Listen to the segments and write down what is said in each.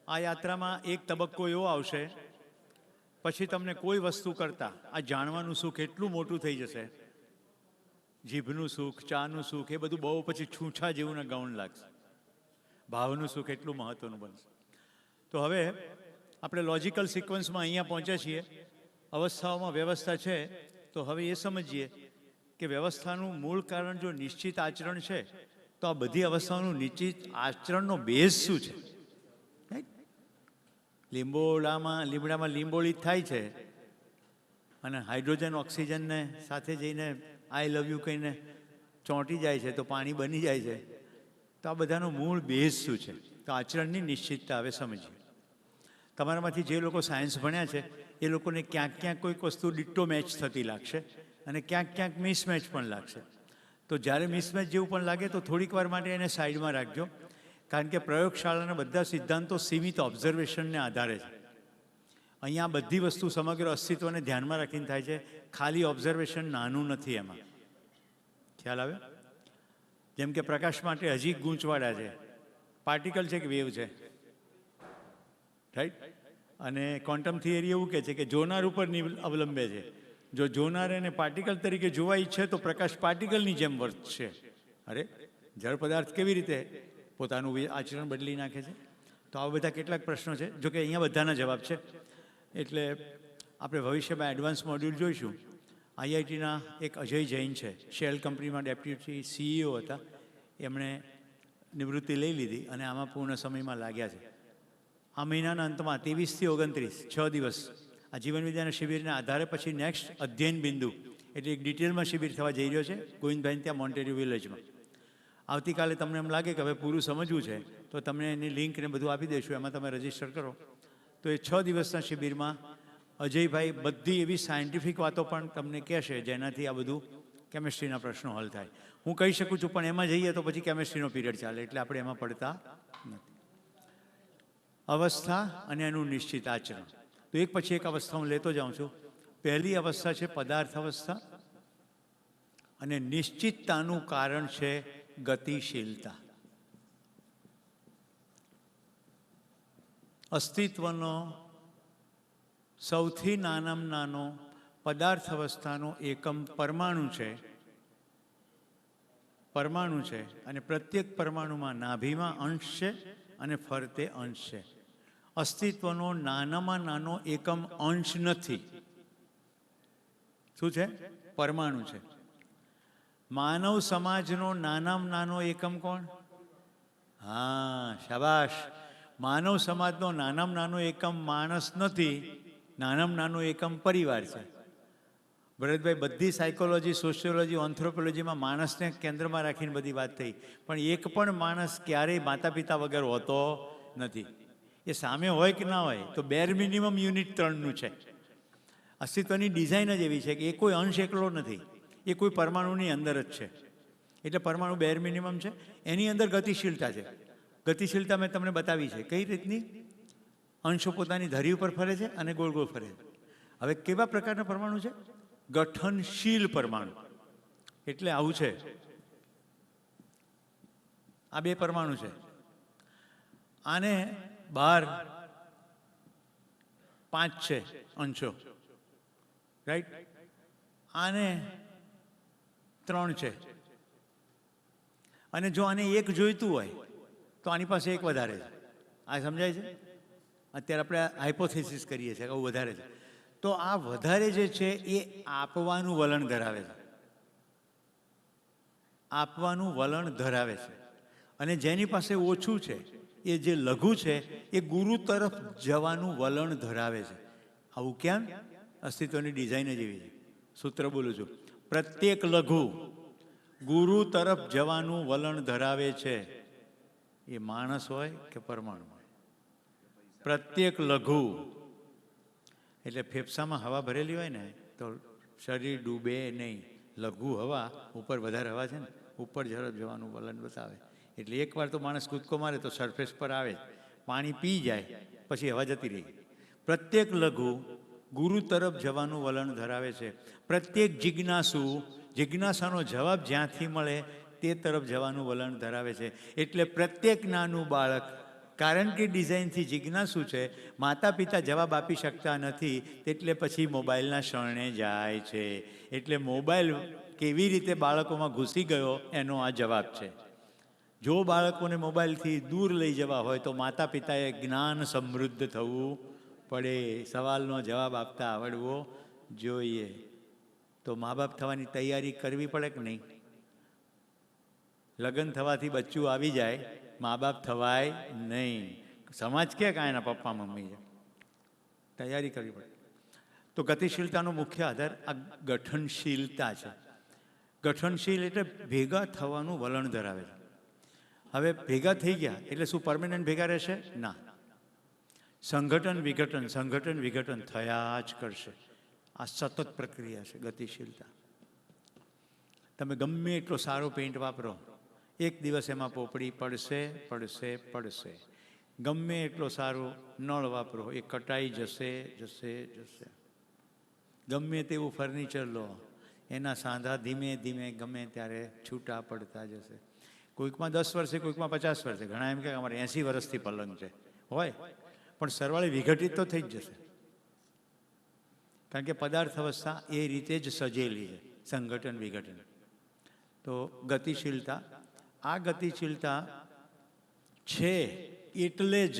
આ યાત્રામાં એક તબક્કો એવો આવશે, પછી તમને કોઈ વસ્તુ કરતા આ જાણવાનું સુખ એટલું મોટું થઈ જશે, જીભનું સુખ, ચાનું સુખ, એ બધું બહુ પછી છૂછા જેવું ને ગૌણ લાગશે. ભાવનું સુખ એટલું મહત્વનું બનશે. તો હવે આપણે લોજિકલ સિક્વન્સમાં અહીંયા પહોંચ્યા છીએ. અવસ્થાઓમાં વ્યવસ્થા છે, તો હવે એ સમજીએ કે વ્યવસ્થાનું મૂળ કારણ જો નિશ્ચિત આચરણ છે, તો આ બધી અવસ્થાઓનું નિશ્ચિત આચરણનો બેઝ શું છે? લીમડામાં લીંબોળી થાય છે અને હાઇડ્રોજન ઓક્સિજનને સાથે જઈને આઈ લવ યુ કહીને ચોંટી જાય છે, તો પાણી બની જાય છે. તો આ બધાનો મૂળ બેઝ શું છે? તો આચરણની નિશ્ચિતતા હવે સમજીએ. તમારામાંથી જે લોકો સાયન્સ ભણ્યા છે એ લોકોને ક્યાંક ક્યાંક કોઈક વસ્તુ ડિટ્ટો મેચ થતી લાગશે અને ક્યાંક ક્યાંક મિસમેચ પણ લાગશે. તો જ્યારે મિસમેચ જેવું પણ લાગે તો થોડીક વાર માટે એને સાઈડમાં રાખજો, કારણ કે પ્રયોગશાળાના બધા સિદ્ધાંતો સીમિત ઓબ્ઝર્વેશનને આધારે છે. અહીંયા બધી વસ્તુ સમગ્ર અસ્તિત્વને ધ્યાનમાં રાખીને થાય છે. ખાલી ઓબ્ઝર્વેશન નાનું નથી એમાં. ખ્યાલ આવે? જેમ કે પ્રકાશ માટે હજી ગૂંચવાડા છે. પાર્ટિકલ છે કે વેવ છે? રાઈટ. અને ક્વોન્ટમ થિયરી એવું કહે છે કે જોનાર ઉપર અવલંબે છે. જો જોનાર એને પાર્ટિકલ તરીકે જોવા ઈચ્છે તો પ્રકાશ પાર્ટિકલની જેમ વર્તશે. અરે, જળ પદાર્થ કેવી રીતે પોતાનું આચરણ બદલી નાખે છે? તો આવા બધા કેટલાક પ્રશ્નો છે. જોકે અહીંયા બધાના જવાબ છે. એટલે આપણે ભવિષ્યમાં એડવાન્સ મોડ્યુલ જોઈશું. આઈઆઈટીના એક અજય જૈન છે, શેલ કંપનીમાં ડેપ્યુટી CEO હતા. એમણે નિવૃત્તિ લઈ લીધી અને આમાં પૂર્ણ સમયમાં લાગ્યા છે. આ મહિનાના અંતમાં 23 થી 29 6 દિવસ આ જીવનવિદ્યાના શિબિરના આધારે પછી નેક્સ્ટ અધ્યયન બિંદુ એટલે એક ડિટેલમાં શિબિર થવા જઈ રહ્યો છે ગોવિંદભાઈ ત્યાં મોન્ટેરિયો વિલેજમાં. આવતીકાલે તમને એમ લાગે કે હવે પૂરું સમજવું છે તો તમને એની લિંક ને બધું આપી દઈશું, એમાં તમે રજીસ્ટર કરો. તો એ 6 દિવસના શિબિરમાં અજયભાઈ બધી એવી સાયન્ટિફિક વાતો પણ તમને કહેશે જેનાથી આ બધું કેમિસ્ટ્રીના પ્રશ્નો હલ થાય. હું કહી શકું છું પણ એમાં જઈએ તો પછી કેમિસ્ટ્રીનો પીરિયડ ચાલે, એટલે આપણે એમાં પડતા નથી. અવસ્થા અને એનું નિશ્ચિત આચરણ. તો એક પછી એક અવસ્થા હું લેતો જાઉં છું. પહેલી અવસ્થા છે પદાર્થ અવસ્થા અને નિશ્ચિતતાનું કારણ છે ગતિશીલતા. અસ્તિત્વનો સૌથી નાનામાં નાનો પદાર્થ અવસ્થાનો એકમ પરમાણુ છે અને પ્રત્યેક પરમાણુમાં નાભીમાં અંશ છે અને ફરતે અંશ છે. અસ્તિત્વનો નાનામાં નાનો એકમ અંશ નથી. શું છે? પરમાણુ છે. માનવ સમાજનો નાનામાં નાનો એકમ કોણ? હા, શાબાશ. માનવ સમાજનો નાનામાં નાનો એકમ માણસ નથી, નાનામાં નાનો એકમ પરિવાર છે. ભરતભાઈ, બધી સાયકોલોજી, સોશિયોલોજી, એન્થ્રોપોલોજીમાં માણસને કેન્દ્રમાં રાખીને બધી વાત થઈ, પણ એક પણ માણસ ક્યારેય માતા પિતા વગર હોતો નથી. એ સામે હોય કે ના હોય તો બેર મિનિમમ યુનિટ 3નું છે. અસ્તિત્વની ડિઝાઇન જ એવી છે કે એ કોઈ અંશ એકલો નથી, એ કોઈ પરમાણુની અંદર જ છે. એટલે પરમાણુ બેર મિનિમમ છે. એની અંદર ગતિશીલતા છે. ગતિશીલતા મેં તમને બતાવી છે કઈ રીતની. અંશો પોતાની ધરી ઉપર ફરે છે અને ગોળ ગોળ ફરે છે. હવે કેવા પ્રકારના પરમાણુ છે? ગઠનશીલ પરમાણુ. એટલે આવું છે. આ બે પરમાણુ છે. આને બહાર 5 છે અંશો, રાઈટ. આને 3 છે. અને જો આને 1 જોઈતું હોય તો આની પાસે 1 વધારે છે. આ સમજાય છે? અત્યારે આપણે હાઇપોથેસિસ કરીએ છીએ કે વધારે છે. તો આ વધારે જે છે એ આપવાનું વલણ ધરાવે છે. આપવાનું વલણ ધરાવે છે. અને જેની પાસે ઓછું છે એ જે લઘુ છે એ ગુરુ તરફ જવાનું વલણ ધરાવે છે. આવું કેમ? અસ્તિત્વની ડિઝાઇન જ એવી છે. સૂત્ર બોલું છું. પ્રત્યેક લઘુ ગુરુ તરફ જવાનું વલણ ધરાવે છે. એ માણસ હોય કે પરમાણુ હોય. પ્રત્યેક લઘુ એટલે ફેફસામાં હવા ભરેલી હોય ને તો શરીર ડૂબે નહીં. લઘુ હવા ઉપર વધારે હવા છે ને, ઉપર ઝડપ જવાનું વલણ બતાવે. એટલે એકવાર તો માણસ કૂદકો મારે તો સરફેસ પર આવે, પાણી પી જાય, પછી હવા જતી રહી. પ્રત્યેક લઘુ ગુરુ તરફ જવાનું વલણ ધરાવે છે. પ્રત્યેક જિજ્ઞાસાનો જવાબ જ્યાંથી મળે તે તરફ જવાનું વલણ ધરાવે છે. એટલે પ્રત્યેક નાનું બાળક કારણ કે ડિઝાઇનથી જિજ્ઞાસુ છે, માતા પિતા જવાબ આપી શકતા નથી, એટલે પછી મોબાઈલના શરણે જાય છે. એટલે મોબાઈલ કેવી રીતે બાળકોમાં ઘૂસી ગયો એનો આ જવાબ છે. જો બાળકોને મોબાઈલથી દૂર લઈ જવા હોય તો માતા પિતાએ જ્ઞાન સમૃદ્ધ થવું પડે, સવાલનો જવાબ આપતા આવડવો જોઈએ. તો મા બાપ થવાની તૈયારી કરવી પડે કે નહીં? લગ્ન થવાથી બચ્ચું આવી જાય, મા બાપ થવાય નહીં. સમાજ કે કાંઈ એના પપ્પા મમ્મી છે, તૈયારી કરવી પડે. તો ગતિશીલતાનો મુખ્ય આધાર આ ગઠનશીલતા છે. ગઠનશીલ એટલે ભેગા થવાનું વલણ ધરાવે છે. હવે ભેગા થઈ ગયા એટલે શું પરમેનન્ટ ભેગા રહેશે? ના. સંગઠન વિઘટન થયા જ કરશે. આ સતત પ્રક્રિયા છે ગતિશીલતા. તમે ગમે એટલો સારો પેન્ટ વાપરો, એક દિવસ એમાં પોપડી પડશે. ગમે એટલો સારો નળ વાપરો, એ કટાઈ જશે. ગમે તેવું ફર્નિચર લો, એના સાંધા ધીમે ધીમે ગમે ત્યારે છૂટા પડતા જશે. કોઈકમાં 10 વર્ષે, કોઈકમાં 50 વર્ષે, ઘણા એમ કે અમારે 80 વર્ષથી પલંગ છે હોય, પણ સરવાળે વિઘટિત તો થઈ જ જશે. કારણ કે પદાર્થ અવસ્થા એ રીતે જ સજેલી છે, સંગઠન વિઘટન. તો ગતિશીલતા, આ ગતિશીલતા છે એટલે જ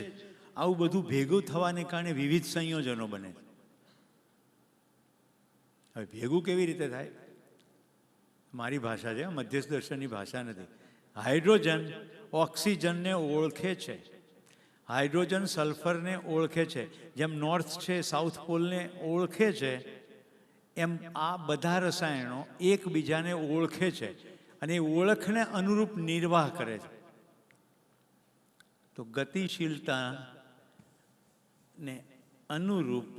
આવું બધું ભેગું થવાને કારણે વિવિધ સંયોજનો બને છે. હવે ભેગું કેવી રીતે થાય? મારી ભાષા છે, મધ્યસ્થ દર્શનની ભાષા નથી. હાઇડ્રોજન ઓક્સિજનને ઓળખે છે, હાઇડ્રોજન સલ્ફરને ઓળખે છે. જેમ નોર્થ છે સાઉથ પોલને ઓળખે છે, એમ આ બધા રસાયણો એકબીજાને ઓળખે છે અને ઓળખને અનુરૂપ નિર્વાહ કરે છે. તો ગતિશીલતાને અનુરૂપ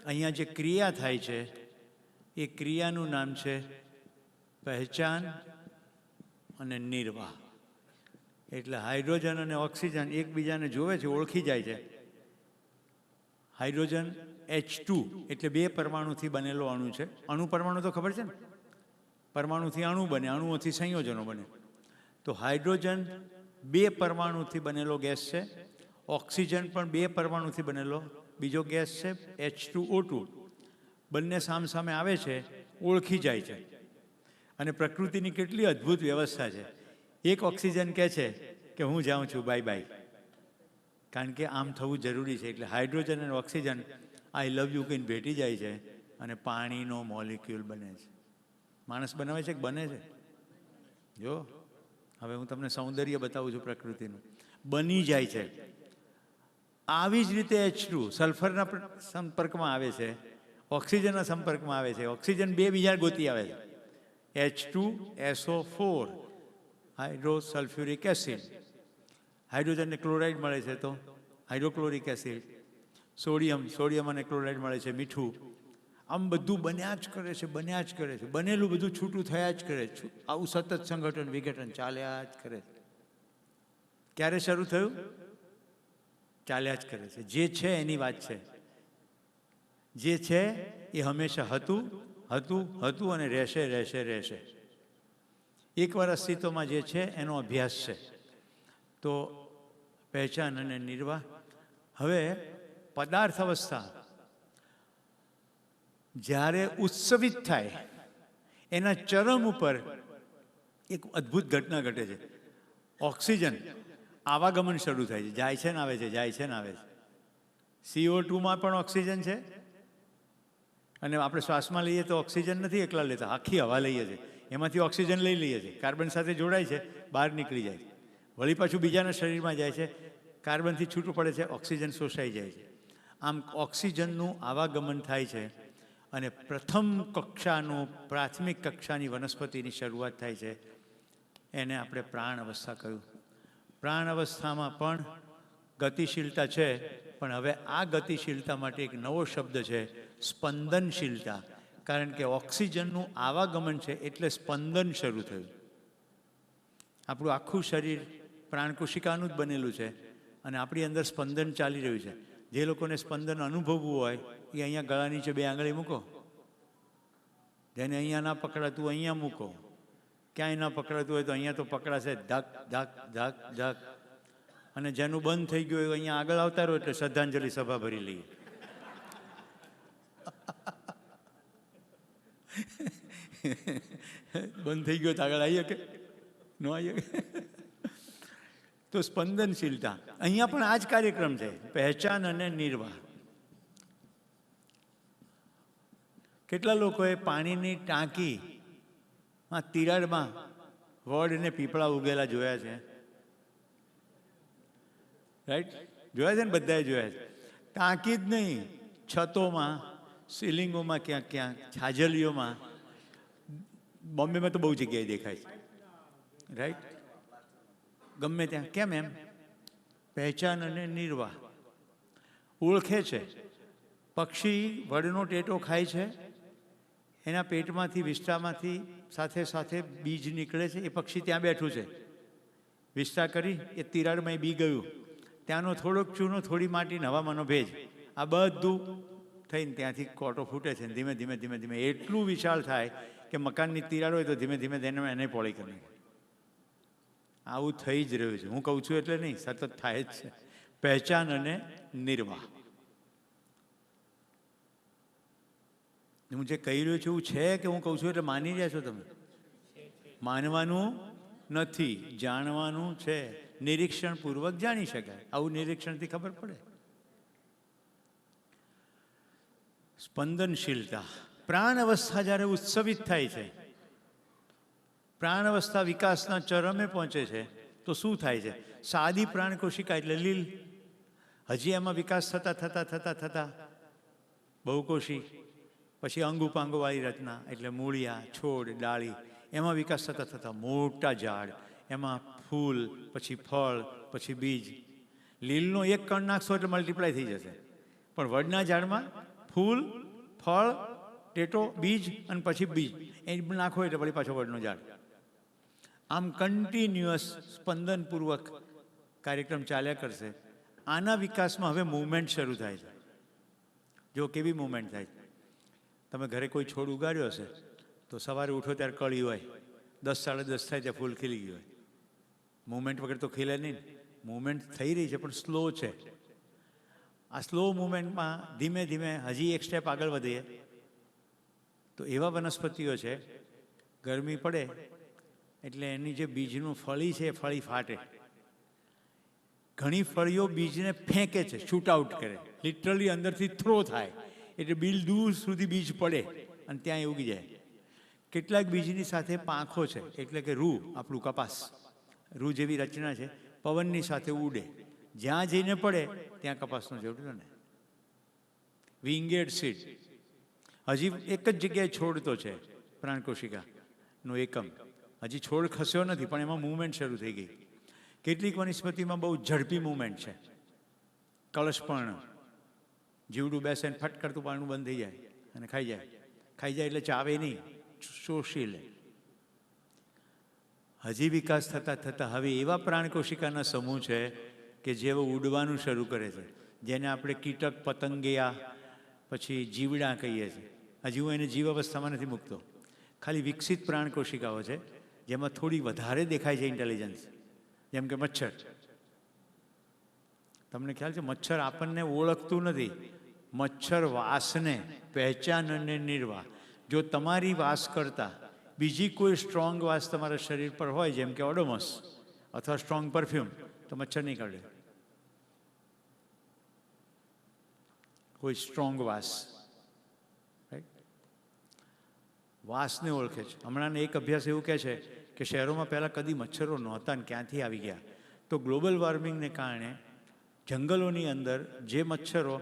અહીંયા જે ક્રિયા થાય છે એ ક્રિયાનું નામ છે પહેચાન અને નિર્વાહ. એટલે હાઇડ્રોજન અને ઓક્સિજન એકબીજાને જોવે છે, ઓળખી જાય છે. હાઇડ્રોજન H2 એટલે 2 પરમાણુથી બનેલો અણુ છે. અણુ પરમાણુ તો ખબર છે ને? પરમાણુથી અણુ બને, અણુઓથી સંયોજનો બને. તો હાઇડ્રોજન 2 પરમાણુથી બનેલો ગેસ છે. ઓક્સિજન પણ 2 પરમાણુથી બનેલો બીજો ગેસ છે, H2O2. બંને સામસામે આવે છે, ઓળખી જાય છે. અને પ્રકૃતિની કેટલી અદ્ભુત વ્યવસ્થા છે. એક ઓક્સિજન કહે છે કે હું જાઉં છું, બાય બાય, કારણ કે આમ થવું જરૂરી છે. એટલે હાઇડ્રોજન અને ઓક્સિજન આઈ લવ યુ કહીને ભેટી જાય છે અને પાણીનો મોલિક્યુલ બને છે. માણસ બનાવે છે કે બને છે? જો હવે હું તમને સૌંદર્ય બતાવું છું પ્રકૃતિનું. બની જાય છે. આવી જ રીતે H2 સલ્ફરના સંપર્કમાં આવે છે, ઓક્સિજનના સંપર્કમાં આવે છે. ઓક્સિજન 2 બીજા ગોતી આવે છે, H2SO4 હાઇડ્રોસલ્ફ્યુરિક એસિડ. હાઇડ્રોજનને ક્લોરાઇડ મળે છે તો હાઇડ્રોક્લોરિક એસિડ. સોડિયમ અને ક્લોરાઇડ મળે છે, મીઠું. આમ બધું બન્યા જ કરે છે. બનેલું બધું છૂટું થયા જ કરે છે. આવું સતત સંગઠન વિઘટન ચાલ્યા જ કરે છે. ક્યારે શરૂ થયું? ચાલ્યા જ કરે છે. જે છે એની વાત છે. જે છે એ હંમેશા હતું અને રહેશે. એકવાર અસ્તિત્વમાં જે છે એનો અભ્યાસ છે. તો પહેચાન અને નિર્વાહ. હવે પદાર્થ અવસ્થા જ્યારે ઉત્સવિત થાય, એના ચરમ ઉપર એક અદ્ભુત ઘટના ઘટે છે. ઓક્સિજન આવાગમન શરૂ થાય છે, જાય છે ને આવે છે. CO2માં પણ ઓક્સિજન છે. અને આપણે શ્વાસમાં લઈએ તો ઓક્સિજન નથી એકલા લેતા, આખી હવા લઈએ છીએ. એમાંથી ઓક્સિજન લઈ લઈએ છીએ, કાર્બન સાથે જોડાય છે, બહાર નીકળી જાય છે. વળી પાછું બીજાના શરીરમાં જાય છે, કાર્બનથી છૂટું પડે છે, ઓક્સિજન શોષાઈ જાય છે. આમ ઓક્સિજનનું આવાગમન થાય છે અને પ્રથમ કક્ષાનું, પ્રાથમિક કક્ષાની વનસ્પતિની શરૂઆત થાય છે. એને આપણે પ્રાણ અવસ્થા કહ્યું. પ્રાણ અવસ્થામાં પણ ગતિશીલતા છે, પણ હવે આ ગતિશીલતા માટે એક નવો શબ્દ છે, સ્પંદનશીલતા. કારણ કે ઓક્સિજનનું આવાગમન છે એટલે સ્પંદન શરૂ થયું. આપણું આખું શરીર પ્રાણકોશિકાનું જ બનેલું છે અને આપણી અંદર સ્પંદન ચાલી રહ્યું છે. જે લોકોને સ્પંદન અનુભવવું હોય એ અહીંયા ગળા નીચે 2 આંગળી મૂકો. જેને અહીંયા ના પકડાતું અહીંયા મૂકો. ક્યાંય ના પકડાતું હોય તો અહીંયા તો પકડાશે, ધક ધક ધક ધક. અને જેનું બંધ થઈ ગયું અહીંયા આગળ આવતા રહો એટલે શ્રદ્ધાંજલિ સભા ભરી લઈએ. બંધ થઈ ગયો તો આગળ આવી શકે ન આવી શકે. તો સ્પંદનશીલતા અહીંયા પણ આ જ કાર્યક્રમ છે, પહેચાન અને નિર્વાહ. કેટલા લોકોએ પાણીની ટાંકીમાં તિરાડમાં વડ ને પીપળા ઉગેલા જોયા છે? રાઈટ, જોયા છે ને, બધાએ જોયા છે. ટાંકી જ નહીં, છતોમાં, સીલિંગોમાં, ક્યાંક ક્યાંક છાજલીઓમાં. બોમ્બેમાં તો બહુ જગ્યાએ દેખાય છે. રાઈટ, ગમે ત્યાં. કેમ? એમ પહેચાન અને નિર્વાહ. ઓળખે છે. પક્ષી વડનો ટેટો ખાય છે, એના પેટમાંથી, વિષ્ટામાંથી સાથે સાથે બીજ નીકળે છે. એ પક્ષી ત્યાં બેઠું છે, વિષ્ટા કરી એ તિરાડમાં બી ગયું. ત્યાંનો થોડોક ચૂનો, થોડી માટી, હવામાંનો ભેજ, આ બધું થઈને ત્યાંથી કોટો ફૂટે છે. ધીમે ધીમે ધીમે ધીમે એટલું વિશાળ થાય કે મકાનની તિરાડ હોય તો ધીમે ધીમે એને પોળી કરી નાખે. આવું થઈ જ રહ્યું છે. હું કહું છું એટલે નહીં, સતત થાય જ છે. પહેચાન અને નિર્વાહ. હું જે કહી રહ્યો છું એવું છે કે હું કહું છું એટલે માની રહ્યા છો તમે? માનવાનું નથી, જાણવાનું છે. નિરીક્ષણ પૂર્વક જાણી શકાય. આવું નિરીક્ષણથી ખબર પડે. સ્પંદનશીલતા. પ્રાણ અવસ્થા જ્યારે ઉત્સવિત થાય છે, પ્રાણ અવસ્થા વિકાસના ચરમે પહોંચે છે, તો શું થાય છે? સાદી પ્રાણ કોશિકા એટલે લીલ. હજી એમાં વિકાસ થતા થતા થતા થતા બહુકોશી, પછી અંગુપાંગો વાળી રચના એટલે મૂળિયા, છોડ, ડાળી, એમાં વિકાસ થતા થતા મોટા ઝાડ, એમાં ફૂલ, પછી ફળ, પછી બીજ. લીલનો એક કણ નાખશો એટલે મલ્ટીપ્લાય થઈ જશે, પણ વડના ઝાડમાં ફૂલ, ફળ, ટેટો, બીજ અને પછી બીજ એ નાખો એટલે વળી પાછો વડનો ઝાડ. આમ કન્ટિન્યુઅસ સ્પંદનપૂર્વક કાર્યક્રમ ચાલ્યા કરશે. આના વિકાસમાં હવે મૂવમેન્ટ શરૂ થાય છે. જો કેવી મૂવમેન્ટ થાય છે. તમે ઘરે કોઈ છોડ ઉગાડ્યો હશે તો સવારે ઉઠો ત્યારે કળી હોય, 10 સાડા 10 થાય ત્યાં ફૂલ ખીલી ગયું હોય. મૂવમેન્ટ વગર તો ખીલે નહીં. મૂવમેન્ટ થઈ રહી છે પણ સ્લો છે. આ સ્લો મૂવમેન્ટમાં ધીમે ધીમે હજી એક સ્ટેપ આગળ વધીએ તો એવા વનસ્પતિઓ છે, ગરમી પડે એટલે એની જે બીજનું ફળી છે એ ફળી ફાટે. ઘણી ફળીઓ બીજને ફેંકે છે, શૂટ આઉટ કરે, લિટરલી અંદરથી થ્રો થાય એટલે બીજ દૂર સુધી બીજ પડે અને ત્યાં એ ઉગી જાય. કેટલાક બીજની સાથે પાંખો છે, એટલે કે રૂ, આપણું કપાસ, રૂ જેવી રચના છે, પવનની સાથે ઉડે, જ્યાં જઈને પડે ત્યાં કપાસનો જોડ્યો ને. વિંગેડ સીડ. હજી એક જ જગ્યાએ છોડતો છે પ્રાણકોશિકાનો એકમ. હજી છોડ ખસ્યો નથી પણ એમાં મૂવમેન્ટ શરૂ થઈ ગઈ. કેટલીક વનસ્પતિમાં બહુ ઝડપી મૂવમેન્ટ છે. કળશપર્ણ, જીવડું બેસે ને ફટ કરતું પાણું બંધ થઈ જાય અને ખાઈ જાય. ખાઈ જાય એટલે ચાવે નહીં, શોષી લે. હજી વિકાસ થતાં થતાં હવે એવા પ્રાણકોશિકાના સમૂહ છે કે જેઓ ઉડવાનું શરૂ કરે છે, જેને આપણે કીટક, પતંગિયા, પછી જીવડા કહીએ છીએ. હજી હું એને જીવ અવસ્થામાં નથી મૂકતો. ખાલી વિકસિત પ્રાણકોશિકાઓ છે જેમાં થોડી વધારે દેખાય છે ઇન્ટેલિજન્સ. જેમ કે મચ્છર. તમને ખ્યાલ છે મચ્છર આપણને ઓળખતું નથી. મચ્છર વાસને, પહેચાન અને નિર્વાહ. જો તમારી વાસ કરતા બીજી કોઈ સ્ટ્રોંગ વાસ તમારા શરીર પર હોય, જેમ કે ઓડોમસ અથવા સ્ટ્રોંગ પરફ્યુમ, તો મચ્છર નહીં કરડે. કોઈ સ્ટ્રોંગ વાસ, વાસને ઓળખે છે. હમણાં એક અભ્યાસ એવું કહે છે કે શહેરોમાં પહેલાં કદી મચ્છરો નહોતા ને ક્યાંથી આવી ગયા. તો ગ્લોબલ વોર્મિંગને કારણે જંગલોની અંદર જે મચ્છરો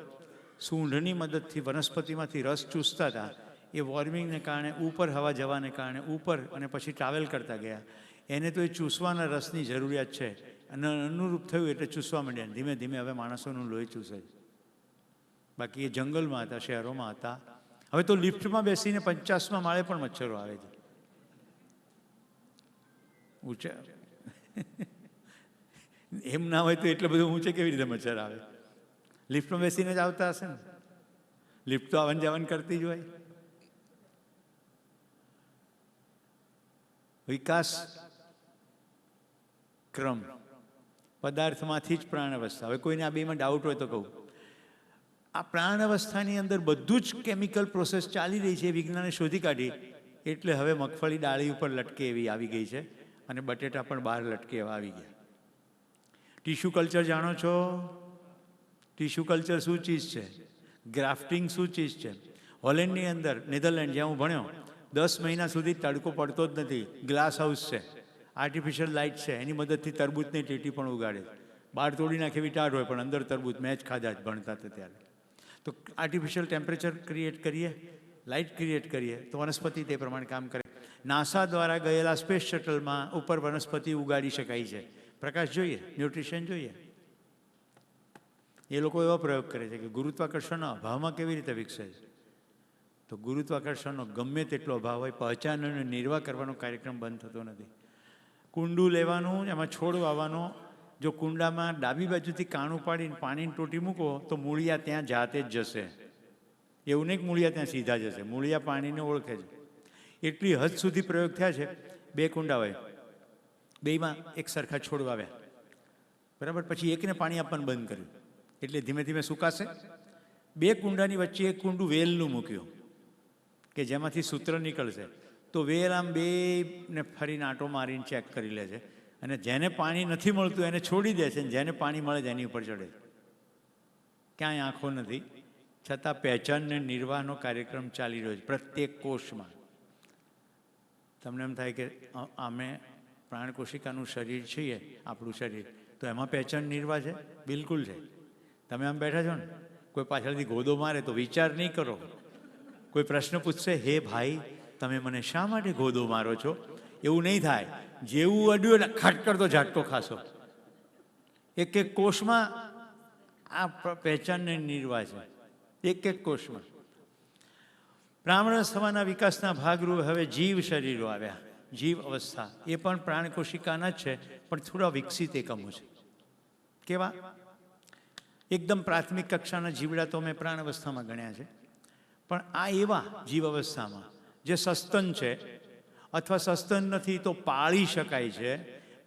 સૂંઢની મદદથી વનસ્પતિમાંથી રસ ચૂસતા હતા, એ વોર્મિંગને કારણે ઉપર હવા જવાને કારણે ઉપર અને પછી ટ્રાવેલ કરતા ગયા. એને તો એ ચૂસવાના રસની જરૂરિયાત છે અને અનુરૂપ થયું એટલે ચૂસવા માંડ્યા. ધીમે ધીમે હવે માણસોનું લોહી ચૂસે છે. બાકી એ જંગલમાં હતા, શહેરોમાં હતા. હવે તો લિફ્ટમાં બેસીને 50મા માળે પણ મચ્છરો આવે છે. ઊંચા એમ ના હોય તો એટલે બધું ઊંચે કેવી રીતે મચ્છર આવે? લિફ્ટમાં બેસીને જ આવતા હશે ને. લિફ્ટ તો આવન જાવન કરતી જ હોય. વિકાસ ક્રમ પદાર્થમાંથી જ પ્રાણ અવસ્થા. હવે કોઈને આ બેમાં ડાઉટ હોય તો કહું, આ પ્રાણ અવસ્થાની અંદર બધું જ કેમિકલ પ્રોસેસ ચાલી રહી છે, વિજ્ઞાને શોધી કાઢી. એટલે હવે મગફળી ડાળી ઉપર લટકે એવી આવી ગઈ છે અને બટેટા પણ બહાર લટકે એવા આવી ગયા. ટીશ્યુ કલ્ચર જાણો છો? ટીશ્યુ કલ્ચર શું ચીજ છે? ગ્રાફ્ટિંગ શું ચીજ છે? હોલેન્ડની અંદર, નેધરલેન્ડ જ્યાં હું ભણ્યો, 10 મહિના સુધી તડકો પડતો જ નથી. ગ્લાસ હાઉસ છે, આર્ટિફિશિયલ લાઇટ છે, એની મદદથી તરબૂચની ટેટી પણ ઉગાડે. બહાર તોડી નાખે એવી ટાઢ હોય પણ અંદર તરબૂચ. મેં જ ખાધા જ ભણતા હતા ત્યારે. તો આર્ટિફિશિયલ ટેમ્પરેચર ક્રિએટ કરીએ, લાઇટ ક્રિએટ કરીએ તો વનસ્પતિ તે પ્રમાણે કામ કરે. નાસા દ્વારા ગયેલા સ્પેસ શટલમાં ઉપર વનસ્પતિ ઉગાડી શકાય છે. પ્રકાશ જોઈએ, ન્યુટ્રિશન જોઈએ. એ લોકો એવા પ્રયોગ કરે છે કે ગુરુત્વાકર્ષણના અભાવમાં કેવી રીતે વિકસે છે. તો ગુરુત્વાકર્ષણનો ગમે તેટલો અભાવ હોય, પહેચાન અને નિર્વાહ કરવાનો કાર્યક્રમ બંધ થતો નથી. કુંડું લેવાનું, એમાં છોડ વાવવાનો. જો કુંડામાં ડાબી બાજુથી કાણું પાડીને પાણીની ટોટી મૂકો તો મૂળિયા ત્યાં જાતે જ જશે. એવું નહીં કે મૂળિયા ત્યાં સીધા જશે, મૂળિયા પાણીને ઓળખે છે. એટલી હદ સુધી પ્રયોગ થયા છે. 2 કુંડા હોય, બેમાં એક સરખા છોડ વાવ્યા, બરાબર. પછી એકને પાણી આપવાનું બંધ કર્યું એટલે ધીમે ધીમે સુકાશે. 2 કુંડાની વચ્ચે એક કુંડું વેલનું મૂક્યું કે જેમાંથી સૂત્ર નીકળશે. તો વેલ આમ બેને ફરીને આંટો મારીને ચેક કરી લે છે અને જેને પાણી નથી મળતું એને છોડી દે છે, અને જેને પાણી મળે છે એની ઉપર ચડે છે. ક્યાંય આંખો નથી, છતાં પહેચાનને નિર્વાહનો કાર્યક્રમ ચાલી રહ્યો છે પ્રત્યેક કોષમાં. તમને એમ થાય કે અમે પ્રાણકોશિકાનું શરીર છીએ, આપણું શરીર, તો એમાં પહેચાન નિર્વાહ છે? બિલકુલ છે. તમે આમ બેઠા છો ને, કોઈ પાછળથી ગોદો મારે તો વિચાર નહીં કરો. કોઈ પ્રશ્ન પૂછશે, હે ભાઈ તમે મને શા માટે ગોદો મારો છો? એવું નહીં થાય. જેવું અડ્યું ને ખટ કરતો ઝાટકો ખાશો. એક એક કોષમાં આ પહેચાનને નિર્વાહ છે, એક એક કોષમાં. બ્રાહ્મણ થવાના વિકાસના ભાગરૂપે હવે જીવ શરીરો આવ્યા, જીવ અવસ્થા. એ પણ પ્રાણકોશિકાના જ છે, પણ થોડા વિકસિત એકમો છે. કેવા? એકદમ પ્રાથમિક કક્ષાના જીવડા તો મેં પ્રાણ અવસ્થામાં ગણ્યા છે, પણ આ એવા જીવ અવસ્થામાં જે સસ્તન છે અથવા સસ્તન નથી તો પાળી શકાય છે,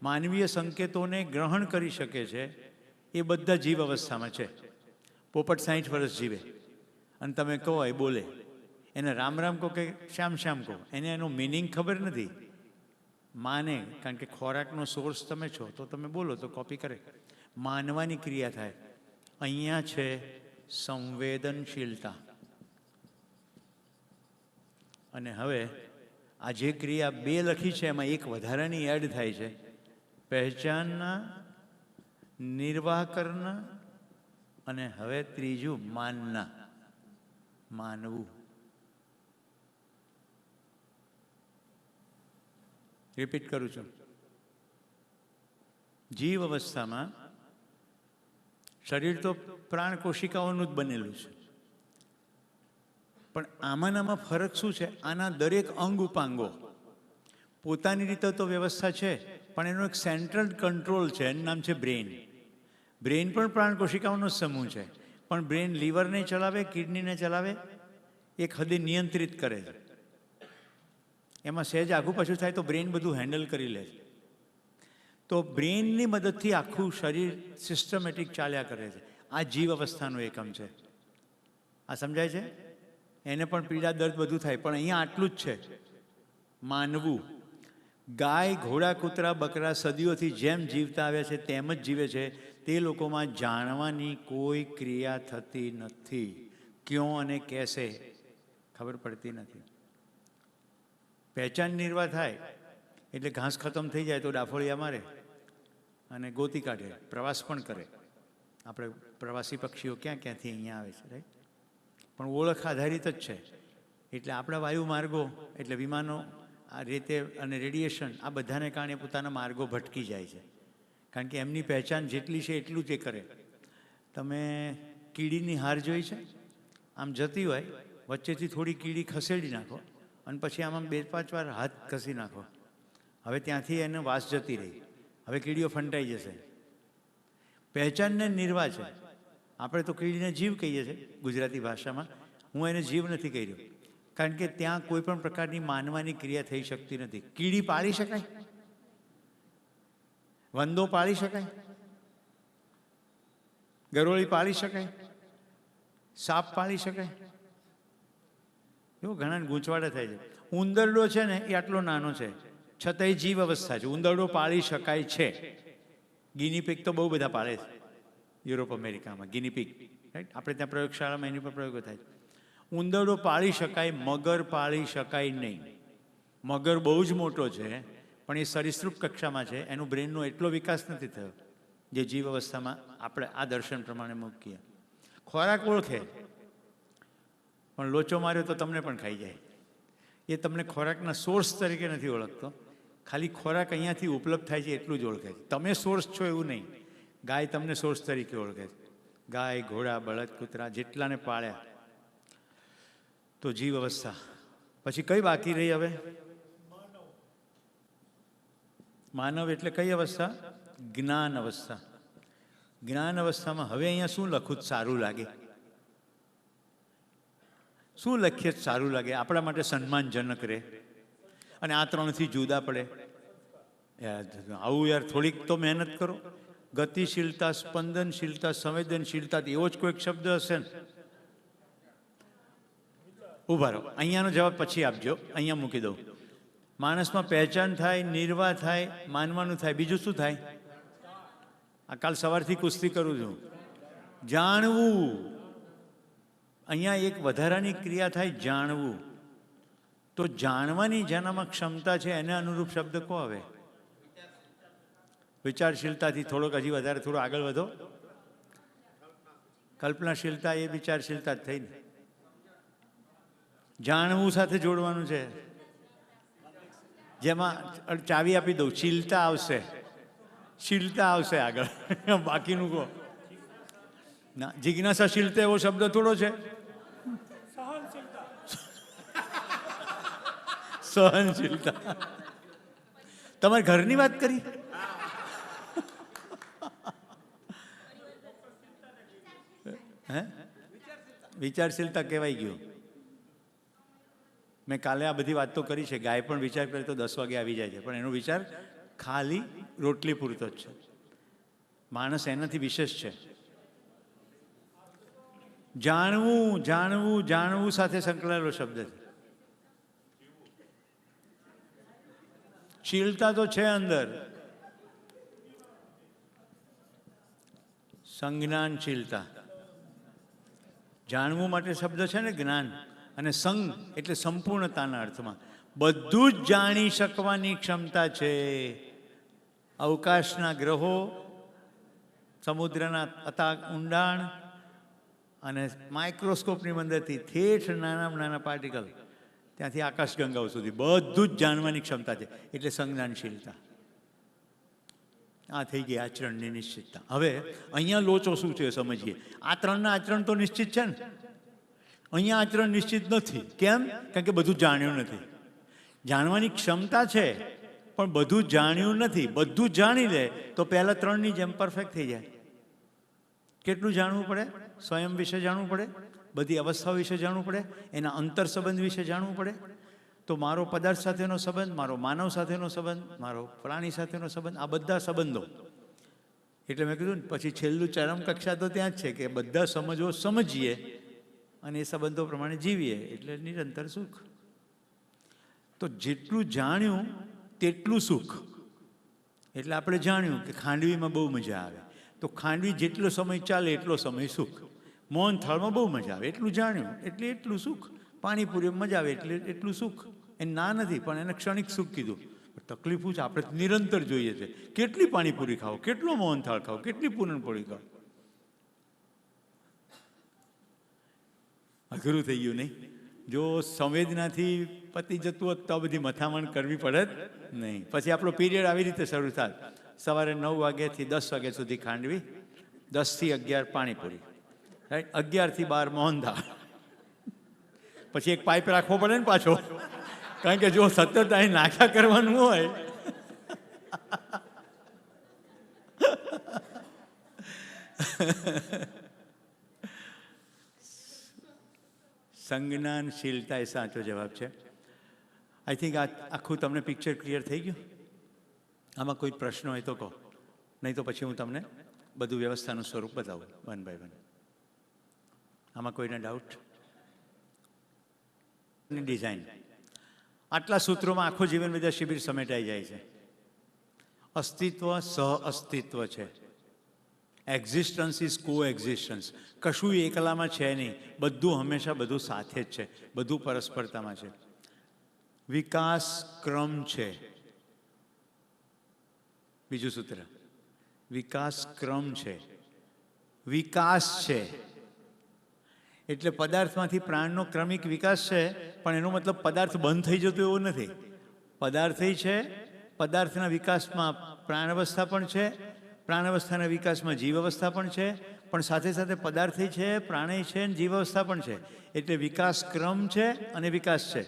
માનવીય સંકેતોને ગ્રહણ કરી શકે છે, એ બધા જીવ અવસ્થામાં છે. પોપટ 60 વર્ષ જીવે અને તમે કહો એ બોલે, એને રામ રામ કહો કે શ્યામ શ્યામ કહો, એને એનો મિનિંગ ખબર નથી. માને, કારણ કે ખોરાકનો સોર્સ તમે છો તો તમે બોલો તો કોપી કરે. માનવાની ક્રિયા થાય. અહીંયા છે સંવેદનશીલતા. અને હવે આ જે ક્રિયા 2 લખી છે એમાં એક વધારાની એડ થાય છે, પહેચાનના, નિર્વાહ કરના, અને હવે ત્રીજું માનના, માનવું. રિપીટ કરું છું. જીવ અવસ્થામાં શરીર તો પ્રાણ કોશિકાઓનું જ બનેલું છે, પણ આમાં ફરક શું છે? આના દરેક અંગ ઉપાંગો પોતાની રીતે તો વ્યવસ્થા છે, પણ એનો એક સેન્ટ્રલ કંટ્રોલ છે, એનું નામ છે બ્રેઇન. બ્રેઇન પણ પ્રાણ કોશિકાઓનો સમૂહ છે, પણ બ્રેઇન લીવરને ચલાવે, કિડનીને ચલાવે, એક હદે નિયંત્રિત કરે છે. એમાં સહેજ આઘું પાછું થાય તો બ્રેઇન બધું હેન્ડલ કરી લે છે. તો બ્રેઇનની મદદથી આખું શરીર સિસ્ટમેટિક ચાલ્યા કરે છે. આ જીવ અવસ્થાનો એકમ છે. આ સમજાય છે? એને પણ પીડા, દર્દ બધું થાય, પણ અહીંયા આટલું જ છે, માનવું. ગાય, ઘોડા, કૂતરા, બકરા સદીઓથી જેમ જીવતા આવ્યા છે તેમ જ જીવે છે. તે લોકોમાં જાણવાની કોઈ ક્રિયા થતી નથી. ક્यों અને કેસે ખબર પડતી નથી. પહેચાન નિર્વાહ થાય એટલે ઘાસ ખતમ થઈ જાય તો ડાફોળિયા મારે અને ગોતી કાઢે, પ્રવાસ પણ કરે. આપણે પ્રવાસી પક્ષીઓ ક્યાં ક્યાંથી અહીંયા આવે છે, રાઈટ? પણ ઓળખ આધારિત જ છે. એટલે આપણા વાયુ માર્ગો, એટલે વિમાનો, આ રીતે અને રેડિયેશન, આ બધાને કારણે પોતાના માર્ગો ભટકી જાય છે, કારણ કે એમની પહેચાન જેટલી છે એટલું જ એ કરે. તમે કીડીની હાર જોઈ છે? આમ જતી હોય, વચ્ચેથી થોડી કીડી ખસેડી નાખો અને પછી આમાં 2-5 વાર હાથ ઘસી નાખો. હવે ત્યાંથી એને વાસ જતી રહી. હવે કીડીઓ ફંટાઈ જશે. પહેચાનને નિર્વાહ છે. આપણે તો કીડીને જીવ કહીએ છીએ ગુજરાતી ભાષામાં. હું એને જીવ નથી કહી રહ્યો, કારણ કે ત્યાં કોઈ પણ પ્રકારની માનવાની ક્રિયા થઈ શકતી નથી. કીડી પાળી શકાય? વંદો પાળી શકાય? ગરોળી પાળી શકાય? સાપ પાળી શકાય? એવું ઘણા ગૂંચવાડા થાય છે. ઉંદરડો છે ને એ આટલો નાનો છે છતાંય જીવ અવસ્થા છે. ઉંદરડો પાળી શકાય છે. ગિનીપિગ તો બહુ બધા પાળે છે યુરોપ અમેરિકામાં, ગિનીપિગ, રાઈટ? આપણે ત્યાં પ્રયોગશાળામાં એની પર પ્રયોગો થાય છે. ઉંદરડો પાળી શકાય, મગર પાળી શકાય નહીં. મગર બહુ જ મોટો છે પણ એ સરીસૃપ કક્ષામાં છે, એનું બ્રેનનો એટલો વિકાસ નથી થયો જે જીવ અવસ્થામાં આપણે આ દર્શન પ્રમાણે મૂકીએ. ખોરાક ઓળખે પણ લોચો માર્યો તો તમને પણ ખાઈ જાય. એ તમને ખોરાકના સોર્સ તરીકે નથી ઓળખતો, ખાલી ખોરાક અહીંયાથી ઉપલબ્ધ થાય છે એટલું જ ઓળખે છે. તમે સોર્સ છો એવું નહીં. ગાય તમને સોર્સ તરીકે ઓળખે છે. ગાય, ઘોડા, બળદ, કૂતરા જેટલાને પાળ્યા. તો જીવ અવસ્થા. પછી કઈ બાકી રહી હવે? માનવ એટલે કઈ અવસ્થા? જ્ઞાન અવસ્થા. જ્ઞાન અવસ્થામાં હવે અહીંયા શું લખું સારું લાગે? શું લખીએ સારું લાગે? આપણા માટે સન્માનજનક રહે અને આ ત્રણથી જુદા પડે. આવું યાર થોડીક તો મહેનત કરો. ગતિશીલતા, સ્પંદનશીલતા, સંવેદનશીલતા, એવો જ કોઈક શબ્દ હશે ને? ઉભા રહો, અહીંયાનો જવાબ પછી આપજો, અહીંયા મૂકી દઉં. માણસમાં પહેચાન થાય, નિર્વાહ થાય, માનવાનું થાય, બીજું શું થાય? આ કાલ સવારથી કુસ્તી કરું છું. જાણવું. અહીંયા એક વધારાની ક્રિયા થાય, જાણવું. તો જાણવાની જેનામાં ક્ષમતા છે એને અનુરૂપ શબ્દ કહો હવે. વિચારશીલતાથી થોડોક હજી વધારે થોડું આગળ વધો. કલ્પનાશીલતા એ વિચારશીલતા જ થઈ ને. જાણવું સાથે જોડવાનું છે, જેમાં ચાવી આપી દઉં, શીલતા આવશે. શીલતા આવશે આગળ, બાકીનું કહો ના. જિજ્ઞાસાશીલતા એવો શબ્દ થોડો છે. સહનશીલતા. તમારે ઘરની વાત કરી? હે? વિચારશીલતા કહેવાય ગયું. મેં કાલે આ બધી વાત તો કરી છે. ગાય પણ વિચાર કરે તો 10 વાગે આવી જાય છે, પણ એનો વિચાર ખાલી રોટલી પૂરતો જ છે. માણસ એનાથી વિશેષ છે. જાણવું, જાણવું, જાણવું સાથે સંકળાયેલો શબ્દ છે. શીલતા તો છે અંદર. સંજ્ઞાનશીલતા. જાણવું માટે શબ્દ છે ને જ્ઞાન, અને સંગ એટલે સંપૂર્ણતાના અર્થમાં બધું જ જાણી શકવાની ક્ષમતા છે. અવકાશના ગ્રહો, સમુદ્રના અથાગ ઊંડાણ અને માઇક્રોસ્કોપની મદદથી ઠેઠ નાનામાં નાના પાર્ટિકલ, ત્યાંથી આકાશગંગાઓ સુધી બધું જ જાણવાની ક્ષમતા છે. એટલે સંજ્ઞાનશીલતા. આ થઈ ગઈ આચરણની નિશ્ચિતતા. હવે અહીંયા લોચો શું છે સમજીએ. આ ત્રણના આચરણ તો નિશ્ચિત છે ને. અહીંયા આચરણ નિશ્ચિત નથી. કેમ? કારણ કે બધું જાણ્યું નથી. જાણવાની ક્ષમતા છે પણ બધું જાણ્યું નથી. બધું જાણી લે તો પહેલા ત્રણની જેમ પરફેક્ટ થઈ જાય. કેટલું જાણવું પડે? સ્વયં વિશે જાણવું પડે, બધી અવસ્થાઓ વિશે જાણવું પડે, એના અંતર સંબંધ વિશે જાણવું પડે. તો મારો પદાર્થ સાથેનો સંબંધ, મારો માનવ સાથેનો સંબંધ, મારો પ્રાણી સાથેનો સંબંધ, આ બધા સંબંધો. એટલે મેં કીધું ને પછી છેલ્લું ચરમ કક્ષા તો ત્યાં જ છે કે બધા સમજવો સમજીએ અને એ સંબંધો પ્રમાણે જીવીએ એટલે નિરંતર સુખ. તો જેટલું જાણ્યું તેટલું સુખ. એટલે આપણે જાણ્યું કે ખાંડવીમાં બહુ મજા આવે, તો ખાંડવી જેટલો સમય ચાલે એટલો સમય સુખ. મોહન થાળમાં બહુ મજા આવે, એટલું જાણ્યું એટલે એટલું સુખ. પાણીપુરીમાં મજા આવે એટલે એટલું સુખ. એ ના નથી, પણ એને ક્ષણિક સુખ કીધું. તકલીફ છે આપણે નિરંતર જોઈએ છે. કેટલી પાણીપુરી ખાઓ, કેટલો મોહનથાળ ખાઓ, કેટલી પૂરણપોળી ખાઓ. અઘરું થઈ ગયું નહીં? જો સંવેદનાથી પતી જતું હોત તો બધી મથામણ કરવી પડે જ નહીં. પછી આપણો પીરિયડ આવી રીતે શરૂ થાય. સવારે 9 વાગ્યાથી 10 વાગ્યા સુધી ખાંડવી, 10 થી 11 પાણીપુરી, રાઈટ? 11 થી 12 મોહનથાળ. પછી એક પાઇપ રાખવો પડે ને પાછો, કારણ કે જો સતત અહીં નાખ્યા કરવાનું હોય સંજ્ઞાનશીલતા એ સાચો જવાબ છે. આઈ થિંક આખું તમને પિક્ચર ક્લિયર થઈ ગયું. આમાં કોઈ પ્રશ્ન હોય તો કહો, નહીં તો પછી હું તમને બધું વ્યવસ્થાનું સ્વરૂપ બતાવું વન બાય વન. આમાં કોઈને ડાઉટ? ડિઝાઇન આટલા સૂત્રોમાં આખું જીવન વિદ્યા શિબિર સમેટાઈ જાય છે. અસ્તિત્વ સહ અસ્તિત્વ છે. એક્ઝિસ્ટન્સ ઇઝ કો એક્ઝિસ્ટન્સ. કશું એકલામાં છે નહીં, બધું હંમેશા બધું સાથે જ છે, બધું પરસ્પરતામાં છે. વિકાસ ક્રમ છે. બીજું સૂત્ર, વિકાસ ક્રમ છે, વિકાસ છે. એટલે પદાર્થમાંથી પ્રાણનો ક્રમિક વિકાસ છે, પણ એનો મતલબ પદાર્થ બંધ થઈ જતો એવો નથી. પદાર્થ છે, પદાર્થના વિકાસમાં પ્રાણ અવસ્થા પણ છે, પ્રાણ અવસ્થાના વિકાસમાં જીવ અવસ્થા પણ છે, પણ સાથે સાથે પદાર્થ છે, પ્રાણય છે અને જીવ અવસ્થા પણ છે. એટલે વિકાસ ક્રમ છે અને વિકાસ છે.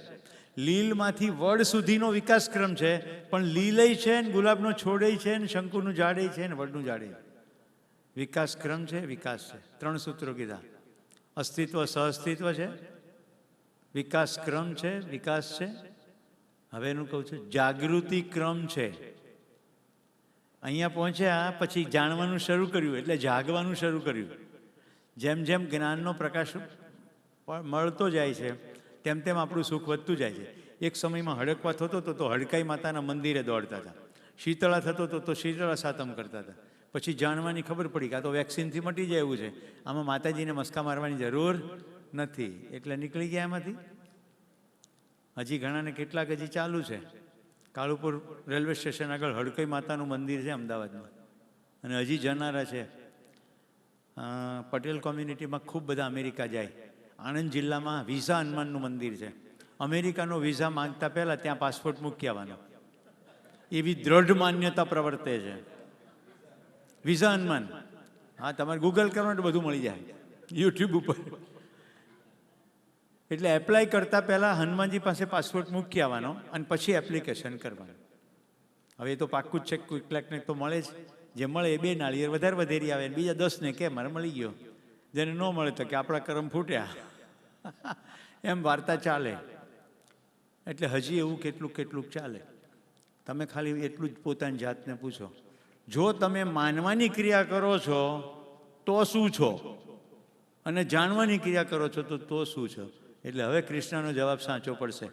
લીલમાંથી વડ સુધીનો વિકાસ ક્રમ છે, પણ લીલય છે ને ગુલાબનો છોડય છે ને શંકુનું ઝાડય છે ને વડનું ઝાડય. વિકાસ ક્રમ છે, વિકાસ છે. 3 સૂત્રો કીધા. અસ્તિત્વ સહઅસ્તિત્વ છે, વિકાસ ક્રમ છે, વિકાસ છે. હવે એનું કહું છું જાગૃતિ ક્રમ છે. અહીંયા પહોંચ્યા પછી જાણવાનું શરૂ કર્યું એટલે જાગવાનું શરૂ કર્યું. જેમ જેમ જ્ઞાનનો પ્રકાશ મળતો જાય છે તેમ તેમ આપણું સુખ વધતું જાય છે. એક સમયમાં હડકવા થતો હતો તો હડકાઈ માતાના મંદિરે દોડતા હતા, શીતળા થતો હતો તો શીતળા સાતમ કરતા હતા. પછી જાણવાની ખબર પડી કે આ તો વેક્સિનથી મટી જાય એવું છે, આમાં માતાજીને મસ્કા મારવાની જરૂર નથી, એટલે નીકળી ગયા એમાંથી. હજી ઘણાને કેટલાક હજી ચાલુ છે. કાળુપુર રેલવે સ્ટેશન આગળ હડકઈ માતાનું મંદિર છે અમદાવાદમાં, અને હજી જનારા છે. પટેલ કોમ્યુનિટીમાં ખૂબ બધા અમેરિકા જાય. આણંદ જિલ્લામાં વિઝા હનુમાનનું મંદિર છે. અમેરિકાનો વિઝા માંગતા પહેલાં ત્યાં પાસપોર્ટ મૂકી આવવાનો, એવી દ્રઢ માન્યતા પ્રવર્તે છે. વિઝા હનુમાન, હા તમારે ગૂગલ કરવાનું તો બધું મળી જાય યુટ્યુબ ઉપર. એટલે એપ્લાય કરતાં પહેલાં હનુમાનજી પાસે પાસપોર્ટ મૂકી આવવાનો અને પછી એપ્લિકેશન કરવાનું. હવે એ તો પાક્કું જ છે, કેટલાકને તો મળે જ, જે મળે એ 2 નાળિયેર વધારે વધેરી આવે, બીજા 10 ને કે મારે મળી ગયો. જેને ન મળે તો કે આપણા કરમ ફૂટ્યા, એમ વાર્તા ચાલે. એટલે હજી એવું કેટલુંક ચાલે. તમે ખાલી એટલું જ પોતાની જાતને પૂછો, જો તમે માનવાની ક્રિયા કરો છો તો શું છો, અને જાણવાની ક્રિયા કરો છો તો શું છો? એટલે હવે કૃષ્ણનો જવાબ સાચો પડશે.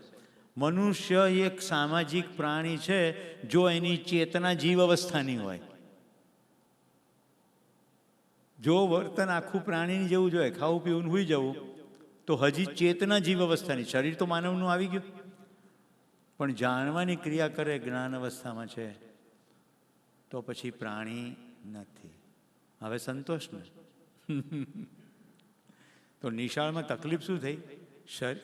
મનુષ્ય એક સામાજિક પ્રાણી છે જો એની ચેતના જીવ અવસ્થાની હોય. જો વર્તન આખું પ્રાણીની જેવું જોઈએ, ખાવું પીવું હોઈ જવું, તો હજી ચેતના જીવ અવસ્થાની. શરીર તો માનવનું આવી ગયું, પણ જાણવાની ક્રિયા કરે જ્ઞાન અવસ્થામાં છે તો પછી પ્રાણી નથી. હવે સંતોષ ને? તો નિશાળમાં તકલીફ શું થઈ?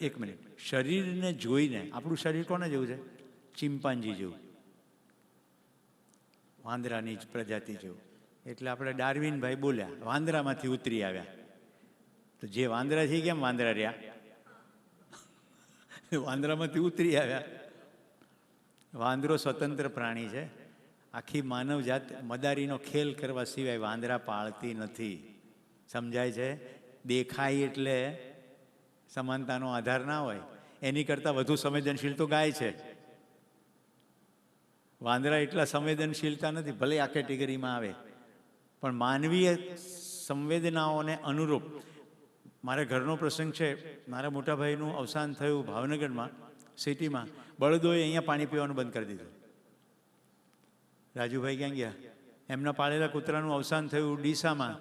એક મિનિટ, શરીરને જોઈને, આપણું શરીર કોને જેવું છે? ચિમ્પાન્જી જેવું, વાંદરાની જ પ્રજાતિ જેવું. એટલે આપણે ડાર્વિનભાઈ બોલ્યા વાંદરામાંથી ઉતરી આવ્યા. તો જે વાંદરા છે કેમ વાંદરા રહ્યા? વાંદરામાંથી ઉતરી આવ્યા. વાંદરો સ્વતંત્ર પ્રાણી છે. આખી માનવ જાત મદારીનો ખેલ કરવા સિવાય વાંદરા પાળતી નથી. સમજાય છે? દેખાય એટલે સમાનતાનો આધાર ના હોય. એની કરતાં વધુ સંવેદનશીલ તો ગાય છે. વાંદરા એટલા સંવેદનશીલતા નથી, ભલે આ કેટેગરીમાં આવે, પણ માનવીય સંવેદનાઓને અનુરૂપ. મારા ઘરનો પ્રસંગ છે, મારા મોટાભાઈનું અવસાન થયું ભાવનગરમાં, સિટીમાં. બળદોએ અહીંયા પાણી પીવાનું બંધ કરી દીધું. રાજુભાઈ ક્યાં ગયા? એમના પાળેલા કૂતરાનું અવસાન થયું ડીસામાં.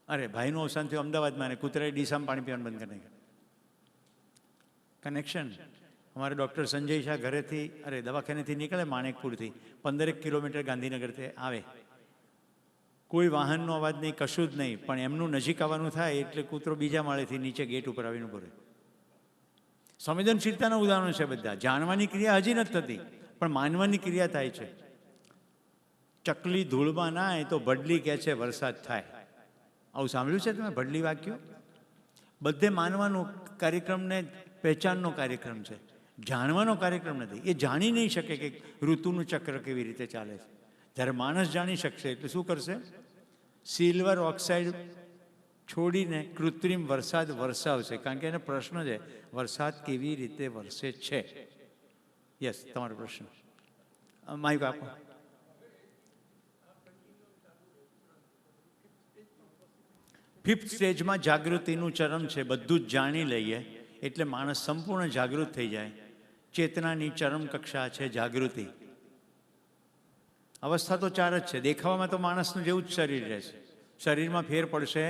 અરે ભાઈનું અવસાન થયું અમદાવાદમાં, અને કૂતરાએ ડીસામાં પાણી પીવાનું બંધ કરી નાખ્યું. કનેક્શન. અમારે ડૉક્ટર સંજય શાહ ઘરેથી, દવાખાનેથી નીકળે માણેકપુરથી, 15 કિલોમીટર ગાંધીનગરથી આવે. કોઈ વાહનનો અવાજ નહીં, કશું જ નહીં, પણ એમનું નજીક આવવાનું થાય એટલે કૂતરો બીજા માળેથી નીચે ગેટ ઉપર આવીને ઉભો રહે. સંવેદનશીલતાના ઉદાહરણો છે બધા. જાણવાની ક્રિયા હજી નથી થતી, પણ માનવાની ક્રિયા થાય છે. ચકલી ધૂળમાં નાય તો ભડલી કહે છે વરસાદ થાય. આવું સાંભળ્યું છે તમે? ભડલી વાક્યો બધે માનવાનો કાર્યક્રમને પહેચાનનો કાર્યક્રમ છે, જાણવાનો કાર્યક્રમ નથી. એ જાણી નહીં શકે કે ઋતુનું ચક્ર કેવી રીતે ચાલે છે. જ્યારે માણસ જાણી શકશે એટલે શું કરશે? સિલ્વર ઓક્સાઇડ છોડીને કૃત્રિમ વરસાદ વરસાવશે, કારણ કે એને પ્રશ્ન છે વરસાદ કેવી રીતે વરસે છે. યસ, તમારો પ્રશ્ન. માઇક આપો. ફિફ્થ સ્ટેજમાં જાગૃતિનું ચરણ છે. બધું જ જાણી લઈએ એટલે માણસ સંપૂર્ણ જાગૃત થઈ જાય. ચેતનાની ચરમ કક્ષા છે જાગૃતિ. અવસ્થા તો 4 જ છે. દેખાવામાં તો માણસનું જેવું જ શરીર રહેશે, શરીરમાં ફેર પડશે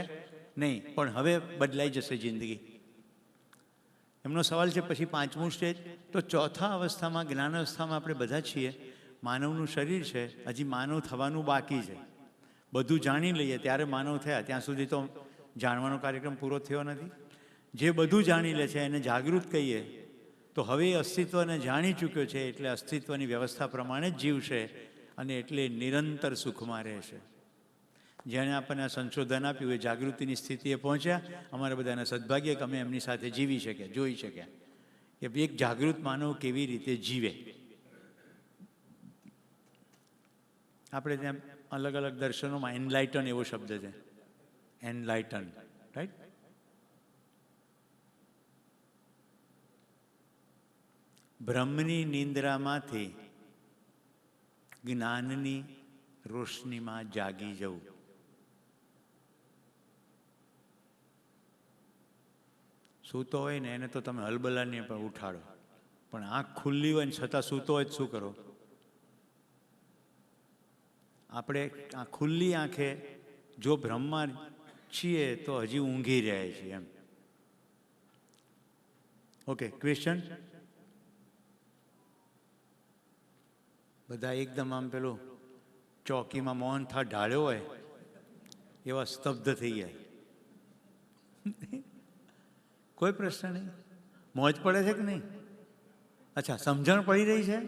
નહીં, પણ હવે બદલાઈ જશે જિંદગી. એમનો સવાલ છે પછી 5મું સ્ટેજ. તો ચોથા અવસ્થામાં, જ્ઞાન અવસ્થામાં આપણે બધા છીએ. માનવનું શરીર છે, હજી માનવ થવાનું બાકી છે. બધું જાણી લઈએ ત્યારે માનવ થયા, ત્યાં સુધી તો જાણવાનો કાર્યક્રમ પૂરો થયો નથી. જે બધું જાણી લે છે એને જાગૃત કહીએ. તો હવે એ અસ્તિત્વને જાણી ચૂક્યો છે એટલે અસ્તિત્વની વ્યવસ્થા પ્રમાણે જ જીવશે અને એટલે નિરંતર સુખમાં રહેશે. જેણે આપણને સંશોધન આપ્યું એ જાગૃતિની સ્થિતિએ પહોંચ્યા. અમારા બધાના સદભાગ્ય કે અમે એમની સાથે જીવી શક્યા, જોઈ શક્યા કે એક જાગૃત માનવ કેવી રીતે જીવે. આપણે ત્યાં અલગ અલગ દર્શનોમાં એનલાઇટન એવો શબ્દ છે, એનલાઇટન, રાઈટ? બ્રહ્મની નિંદ્રામાંથી જ્ઞાનની રોશનીમાં જાગી જવું. સૂતો હોય ને એને તો તમે હલબલાને પણ ઉઠાડો, પણ આંખ ખુલ્લી હોય ને છતાં સૂતો હોય શું કરો? આપણે આ ખુલ્લી આંખે જો બ્રહ્મમાં છીએ તો હજી ઊંઘી રહ્યા છીએ એમ. Okay, question? બધા એકદમ આમ પેલું ચોકીમાં મોહન થા ઢાળ્યો હોય એવા સ્તબ્ધ થઈ જાય. કોઈ પ્રશ્ન નહીં? મોજ પડે છે કે નહીં? અચ્છા, સમજણ પડી રહી છે?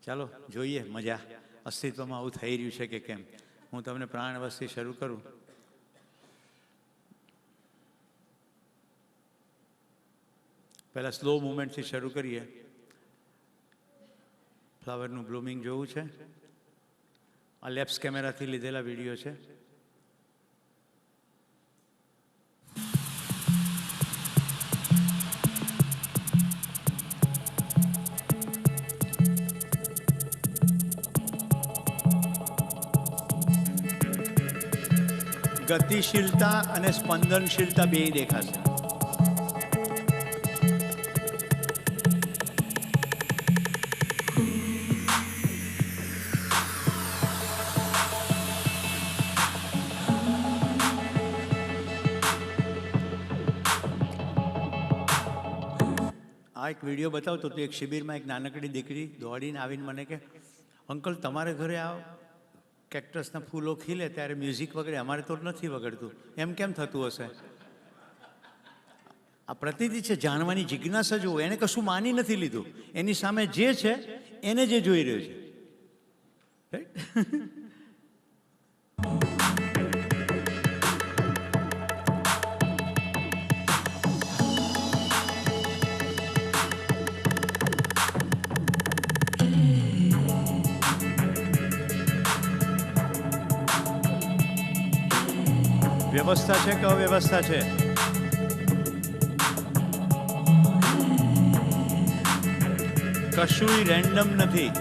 ચાલો જોઈએ મજા અસ્તિત્વમાં આવું થઈ રહ્યું છે કે કેમ. હું તમને પ્રાણ અવસ્થાથી શરૂ કરું. પહેલાં સ્લો મુવમેન્ટથી શરૂ કરીએ. ફ્લાવરનું બ્લૂમિંગ જોવું છે. આ લેપ્સ કેમેરાથી લીધેલા વિડીયો છે. ગતિશીલતા અને સ્પંદનશીલતા બે દેખાશે. આ એક વિડીયો બતાવતો તો એક શિબિરમાં એક નાનકડી દીકરી દોડીને આવીને મને કે, અંકલ તમારે ઘરે આ કેક્ટસના ફૂલો ખીલે ત્યારે મ્યુઝિક વગેરે, અમારે તો નથી વગડતું, એમ કેમ થતું હશે? આ પ્રતીતિ છે, જાણવાની જિજ્ઞાસા જુઓ. એને કશું માની નથી લીધું, એની સામે જે છે એને જે જોઈ રહ્યો છે. વ્યવસ્થા છે કે અવ્યવસ્થા છે? કશું રેન્ડમ નથી.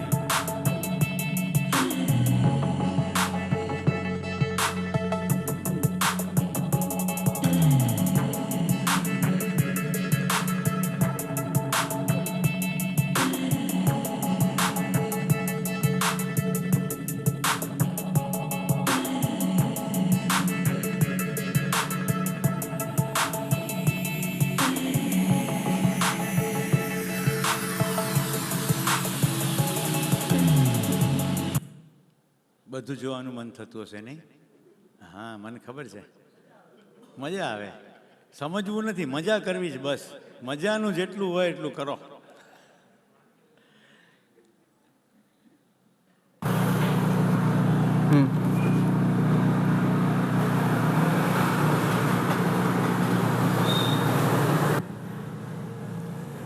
બધું જોવાનું મન થતું હશે નહીં? હા, મને ખબર છે. મજા આવે. સમજવું નથી, મજા કરવી જ બસ. મજાનું જેટલું હોય એટલું કરો.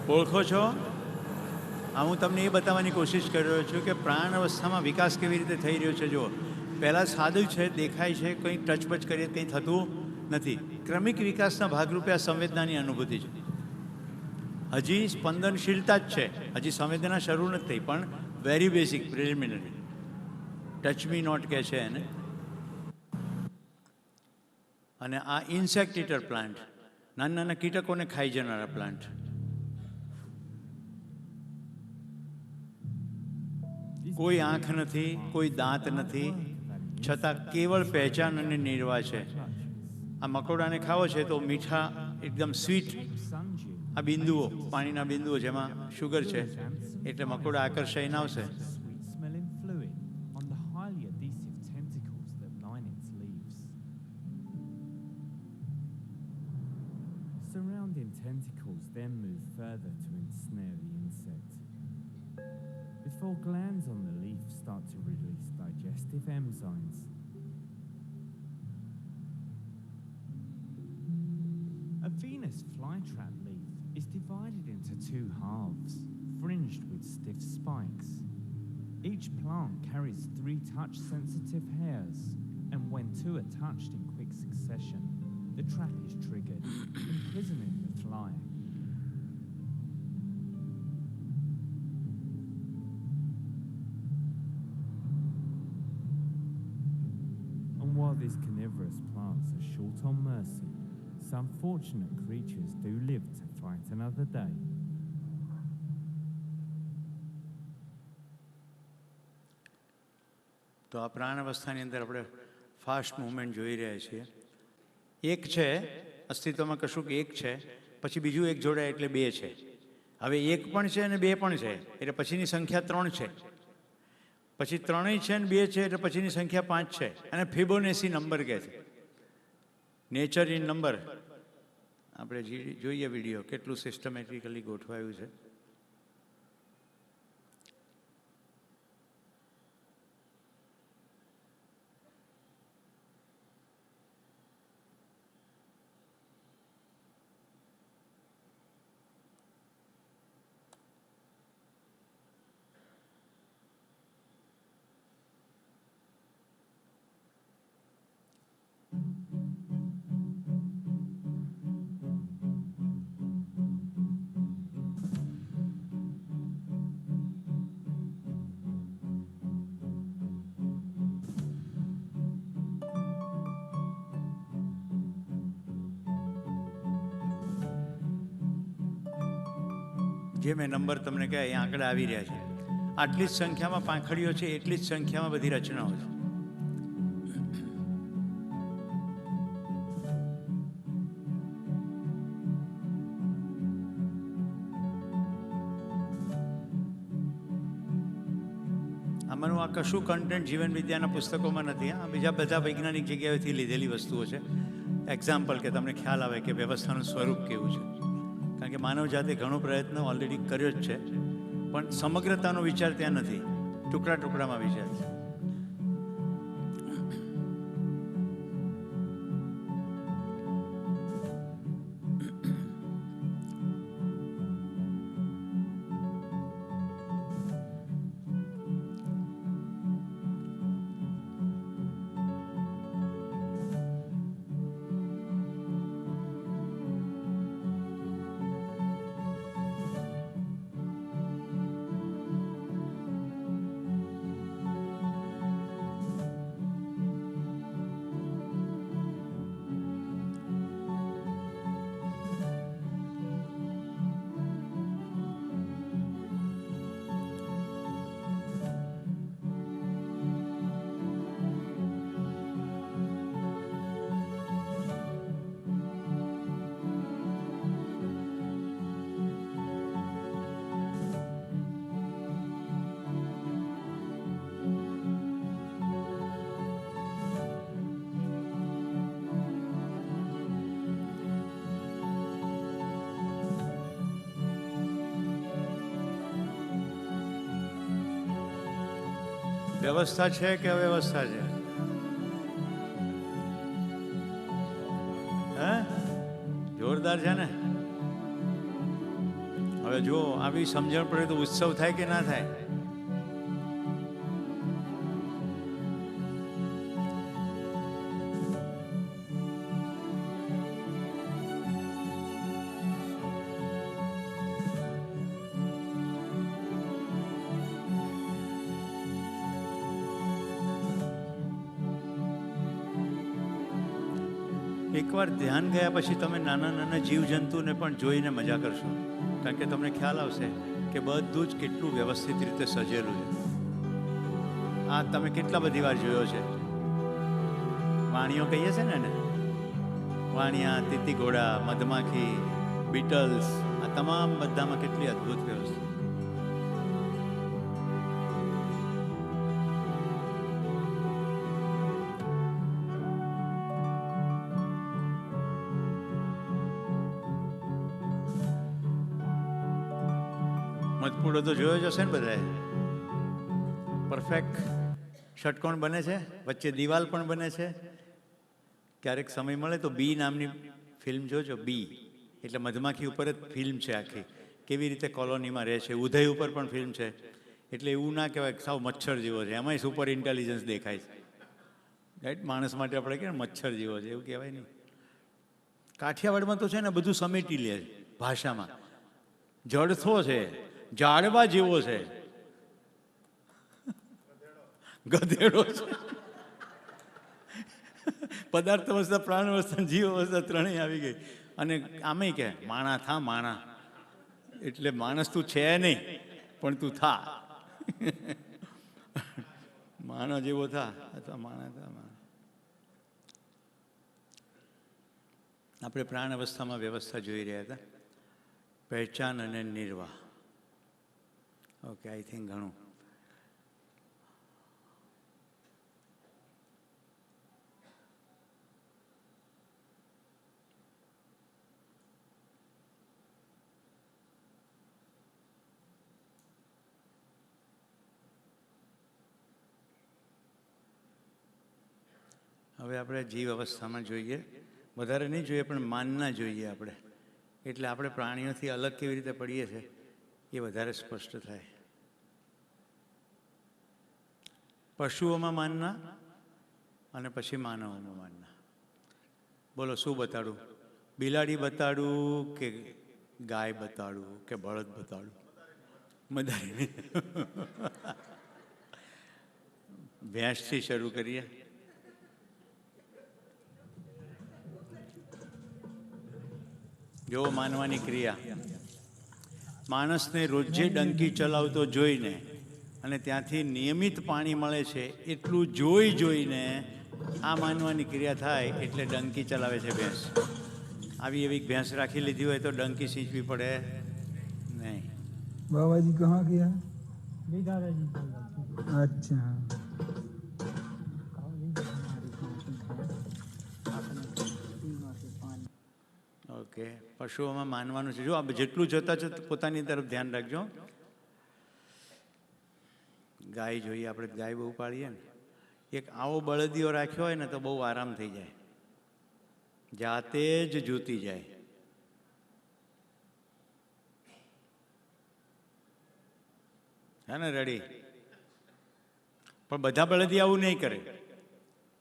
ઓળખો છો? આ હું તમને એ બતાવવાની કોશિશ કરી રહ્યો છું કે પ્રાણ અવસ્થામાં વિકાસ કેવી રીતે થઈ રહ્યો છે. જુઓ, પહેલાં સાદું છે, દેખાય છે, કંઈ ટચપચ કરીએ કંઈ થતું નથી. ક્રમિક વિકાસના ભાગરૂપે આ સંવેદનાની અનુભૂતિ છે. હજી સ્પંદનશીલતા જ છે, હજી સંવેદના શરૂ નથી થઈ, પણ very basic preliminary. Touch me not કહે છે એને. અને આ ઇન્સેક્ટ ઇટર પ્લાન્ટ, નાના નાના કીટકોને ખાઈ જનારા પ્લાન્ટ. કોઈ આંખ નથી, કોઈ દાંત નથી, છતાં કેવળ પહેચાન અને નિર્વાહ છે. આ મકોડાને ખાવો છે તો મીઠા, એકદમ સ્વીટ આ બિંદુઓ, પાણીના બિંદુઓ જેમાં શુગર છે, એટલે મકોડા આકર્ષાઈને આવશે. Surrounding tentacles then move further to ensnare the insect. Before glands on the leaf start to release digestive enzymes. A Venus flytrap leaf is divided into two halves, fringed with stiff spikes. Each plant carries 3 touch-sensitive hairs, and when 2 are touched in quick succession, the trap is triggered, imprisoning the fly. And while these carnivorous plants are short on mercy, some fortunate creatures do live to fight another day. તો આ પ્રાણ અવસ્થાની અંદર આપણે fast movement જોઈ રહ્યા છીએ. એક છે અસ્તિત્વમાં કશું એક છે, પછી બીજું એક જોડાય એટલે 2 છે. હવે 1 પણ છે અને 2 પણ છે, એટલે પછીની સંખ્યા 3 છે. પછી 3 છે અને 2 છે, એટલે પછીની સંખ્યા 5 છે. અને ફિબોનેસી નંબર કહે છે, નેચર ઇન નંબર. આપણે જોઈએ વિડીયો કેટલું સિસ્ટમેટિકલી ગોઠવાયું છે. જે મેં નંબર તમને કહ્યા એ આંકડા આવી રહ્યા છે. આટલી જ સંખ્યામાં પાંખડીઓ છે, એટલી જ સંખ્યામાં બધી રચનાઓ છે. આમાંનું આ કશું કન્ટેન્ટ જીવન વિદ્યાના પુસ્તકોમાં નથી. આ બીજા બધા વૈજ્ઞાનિક જગ્યાએથી લીધેલી વસ્તુઓ છે. એક્ઝામ્પલ કે તમને ખ્યાલ આવે કે વ્યવસ્થાનું સ્વરૂપ કેવું છે. કારણ કે માનવ જાતે ઘણો પ્રયત્ન ઓલરેડી કર્યો જ છે, પણ સમગ્રતાનો વિચાર ત્યાં નથી, ટુકડા ટુકડામાં વિચાર છે. વ્યવસ્થા છે કે અવ્યવસ્થા છે? હે, જોરદાર છે ને. હવે જો આવી સમજણ પડે તો ઉત્સવ થાય કે ના થાય? એકવાર ધ્યાન ગયા પછી તમે નાના નાના જીવજંતુને પણ જોઈને મજા કરશો, કારણ કે તમને ખ્યાલ આવશે કે બધું જ કેટલું વ્યવસ્થિત રીતે સજેલું છે. આ તમે કેટલા બધી વાર જોયો છે. વાણીઓ કહીએ છે ને એને, વાણિયા, તીતી ઘોડા, મધમાખી, બીટલ્સ, આ તમામ બધામાં કેટલી અદ્ભુત વ્યવસ્થા. મધપૂડો તો જોયો જ હશે ને બધાએ. પરફેક્ટ ષટકોણ બને છે, વચ્ચે દિવાલ પણ બને છે. ક્યારેક સમય મળે તો બી નામની ફિલ્મ જોજો. બી એટલે મધમાખી ઉપર જ ફિલ્મ છે આખી, કેવી રીતે કોલોનીમાં રહે છે. ઉદય ઉપર પણ ફિલ્મ છે. એટલે એવું ના કહેવાય કે સાવ મચ્છર જેવો છે, એમાંય સુપર ઇન્ટેલિજન્સ દેખાય છે. રાઈટ, માણસ માટે આપણે કહીએ મચ્છર જેવો છે, એવું કહેવાય નહીં. કાઠિયાવાડમાં તો છે ને બધું સમેટી લે ભાષામાં. જડથો છે, ઝાડવા જેવો છે, ગધેડો છે. પદાર્થ અવસ્થા, પ્રાણ અવસ્થા, જીવ અવસ્થા ત્રણેય આવી ગઈ. અને આમેય કે માણા થા માણા, એટલે માણસ તું છે નહીં પણ તું થા. માણસ જેવો થા અથવા માણા થા. આપણે પ્રાણ અવસ્થામાં વ્યવસ્થા જોઈ રહ્યા હતા, પહેચાન અને નિર્વાહ. ઓકે, આઈ થિંક ઘણું. હવે આપણે જીવ અવસ્થામાં જોઈએ, વધારે નહીં જોઈએ પણ માનના જોઈએ આપણે. એટલે આપણે પ્રાણીઓથી અલગ કેવી રીતે પડીએ છીએ એ વધારે સ્પષ્ટ થાય. પશુઓમાં માનના અને પછી માનવોમાં માનના. બોલો શું બતાડું? બિલાડી બતાડું કે ગાય બતાડું કે બળદ બતાડું? મદારી. ભેંસથી શરૂ કરીએ. જો માનવાની ક્રિયા, માણસને રોજે ડંકી ચલાવતો જોઈને અને ત્યાંથી નિયમિત પાણી મળે છે એટલું જોઈને આ માનવાની ક્રિયા થાય એટલે ડંકી ચલાવે છે ભેંસ. આવી એવી ભેંસ રાખી લીધી હોય તો ડંકી સીંચવી પડે નહીં. બાબાજી કहाँ गया? अच्छा, ઓકે, પશુઓમાં માનવાનું છે. જો આ જેટલું જોતા છો પોતાની તરફ ધ્યાન રાખજો. ગાય જોઈએ આપણે, ગાય બહુ પાળીએ ને. એક આવો બળદિયો રાખ્યો હોય ને તો બહુ આરામ થઈ જાય, જાતે જ જોતી જાય. હે ને, રેડી? પણ બધા બળદિયા આવું નહીં કરે.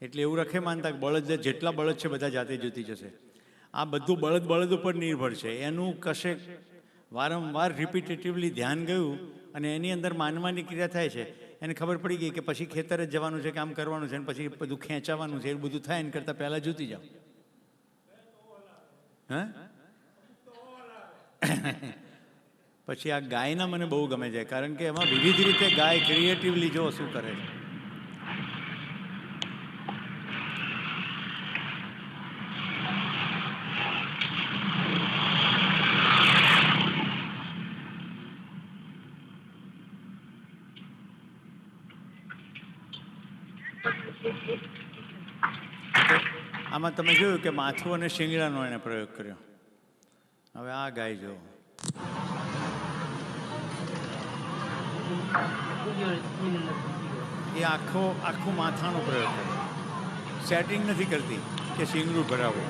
એટલે એવું રખે માનતા કે બળદ, જેટલા બળદ છે બધા જાતે જોતી જશે. આ બધું બળદ ઉપર નિર્ભર છે. એનું કશે વારંવાર રિપીટેટિવલી ધ્યાન ગયું અને એની અંદર માનવાની ક્રિયા થાય છે. એને ખબર પડી ગઈ કે પછી ખેતરે જ જવાનું છે, કામ કરવાનું છે, અને પછી બધું ખેંચાવાનું છે. એવું બધું થાય એને કરતાં પહેલાં જોતી જાઓ. હા, પછી આ ગાયના મને બહુ ગમે છે, કારણ કે એમાં વિવિધ રીતે ગાય ક્રિએટિવલી જો શું કરે છે. આમાં તમે જોયું કે માથું અને શિંગડાનો એને પ્રયોગ કર્યો. હવે આ ગાય જો, એ આખું માથાનો પ્રયોગ કર્યો. સેટિંગ નથી કરતી કે શિંગડું ભરાવો.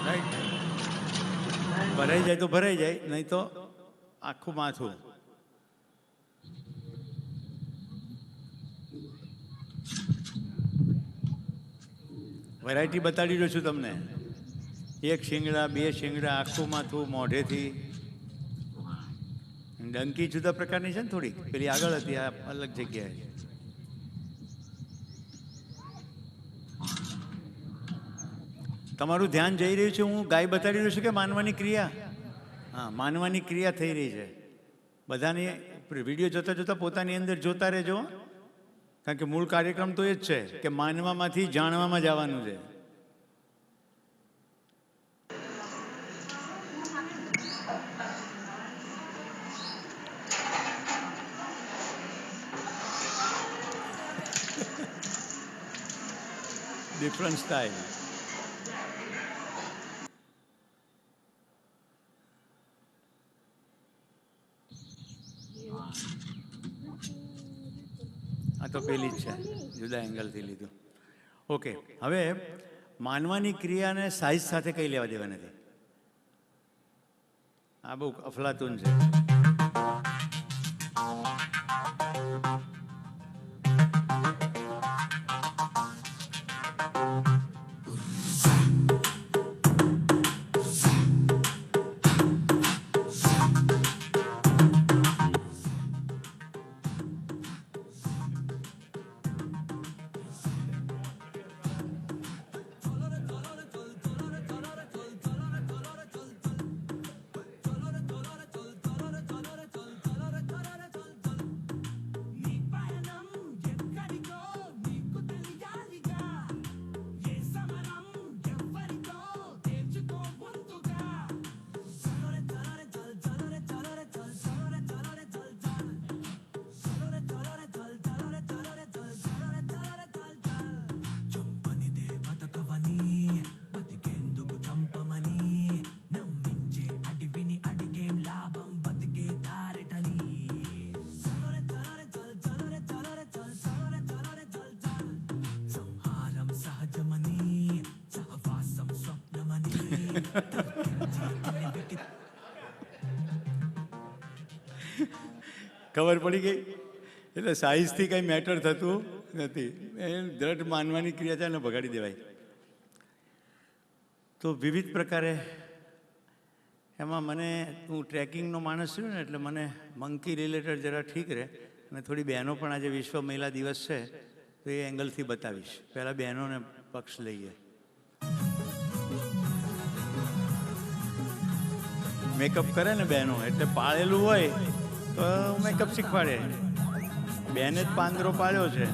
રાઈટ, ભરાઈ જાય તો ભરાઈ જાય, નહીં તો આખું માથું. વેરાયટી બતાડી રહ્યો છું તમને. એક શિંગડા, બે શિંગડા, આખું માથું, મોઢેથી. ડંકી જુદા પ્રકારની છે ને, થોડીક પેલી આગળ હતી, આ અલગ જગ્યાએ. તમારું ધ્યાન જઈ રહ્યું છે, હું ગાય બતાડી રહ્યો છું કે માનવાની ક્રિયા? હા, માનવાની ક્રિયા થઈ રહી છે. બધાની વિડીયો જોતા જોતા પોતાની અંદર જોતા રહેજો, કારણ કે મૂળ કાર્યક્રમ તો એ જ છે કે માનવામાંથી જાણવામાં જવાનું છે. Different style. આ તો પેલી જ છે, જુદા એંગલથી લીધું. ઓકે, હવે માનવાની ક્રિયાને સાઈઝ સાથે કઈ લેવા દેવા નથી. આ બહુ અફલાતુન છે. ખબર પડી ગઈ? એટલે સાઈઝથી કંઈ મેટર થતું નથી. એ દ્રઢ માનવાની ક્રિયા છે ને ભગાડી દેવાય. તો વિવિધ પ્રકારે એમાં મને, હું ટ્રેકિંગનો માણસ છું ને, એટલે મને મંકી રિલેટેડ જરા ઠીક રહે. અને થોડી બહેનો પણ આજે વિશ્વ મહિલા દિવસ છે તો એ એંગલથી બતાવીશ. પહેલાં બહેનોને પક્ષ લઈએ. મેકઅપ કરે ને બહેનો, એટલે પાળેલું હોય તો મેકઅપ શીખવાડે. બેને જ પાંદરો પાડ્યો છે.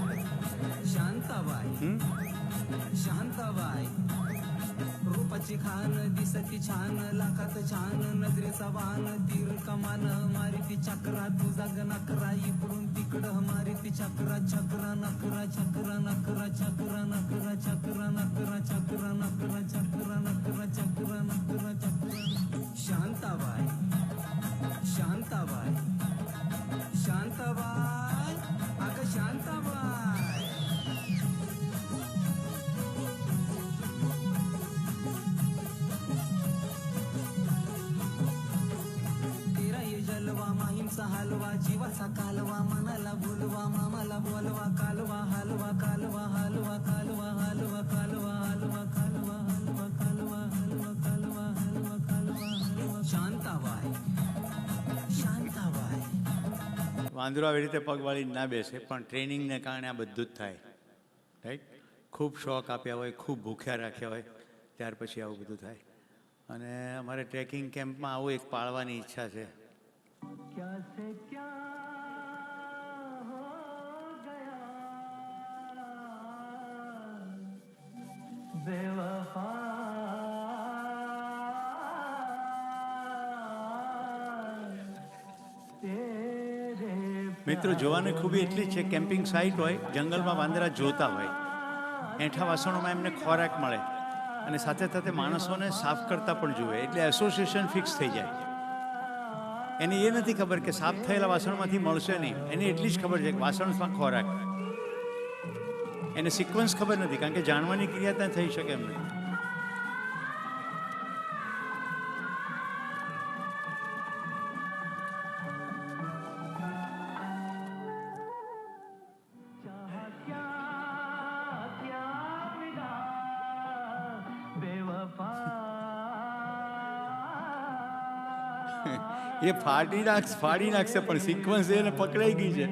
शांताबाई रूपाची खान दिसती छान, लाखात छान, नजरेचा वान, तीर कमान, मारिती चक्रा, तुझा ग नकरा, इकडून तिकडं मारिती चक्रा, चक्रा नकरा, चक्रा नकरा, चक्रा नकरा, चक्रा नकरा, चक्रा नकरा, चक्रा नकरा, चक्रा नकरा, चक्रा. शांताबाई शांताबाई शांताबाई अगं शांताबाई. हलवा जीवाचा कालवा, मनाला बोलवा, मामाला बोलवा, कालवा हलवा, कालवा हलवा, कालवा हलवा, कालवा हलवा, कालवा हलवा, कालवा हलवा, कालवा हलवा, कालवा हलवा. शांताबाई शांताबाई. વાંદરો આવી રીતે પગવાળી ના બેસે, પણ ટ્રેનિંગને કારણે આ બધું જ થાય. રાઈટ? ખૂબ શોખ આપ્યા હોય, ખૂબ ભૂખ્યા રાખ્યા હોય, ત્યાર પછી આવું બધું થાય. અને અમારે ટ્રેકિંગ કેમ્પમાં આવું એક પાળવાની ઈચ્છા છે. क्या से क्या हो गया बेवफा. મિત્રો, જોવાની ખૂબી એટલી જ છે, કેમ્પિંગ સાઇટ હોય, જંગલમાં વાંદરા જોતા હોય, એઠા વાસણોમાં એમને ખોરાક મળે અને સાથે સાથે માણસોને સાફ કરતા પણ જુએ, એટલે એસોસિએશન ફિક્સ થઈ જાય. એને એ નથી ખબર કે સાફ થયેલા વાસણમાંથી મળશે નહીં. એને એટલી જ ખબર છે કે વાસણમાં ખોરાક. એને સિક્વન્સ ખબર નથી, કારણ કે જાણવાની ક્રિયા ત્યાં થઈ શકે એમ નથી. એ ફાડી નાખશે, પણ સિક્વન્સ એને પકડાઈ ગઈ છે.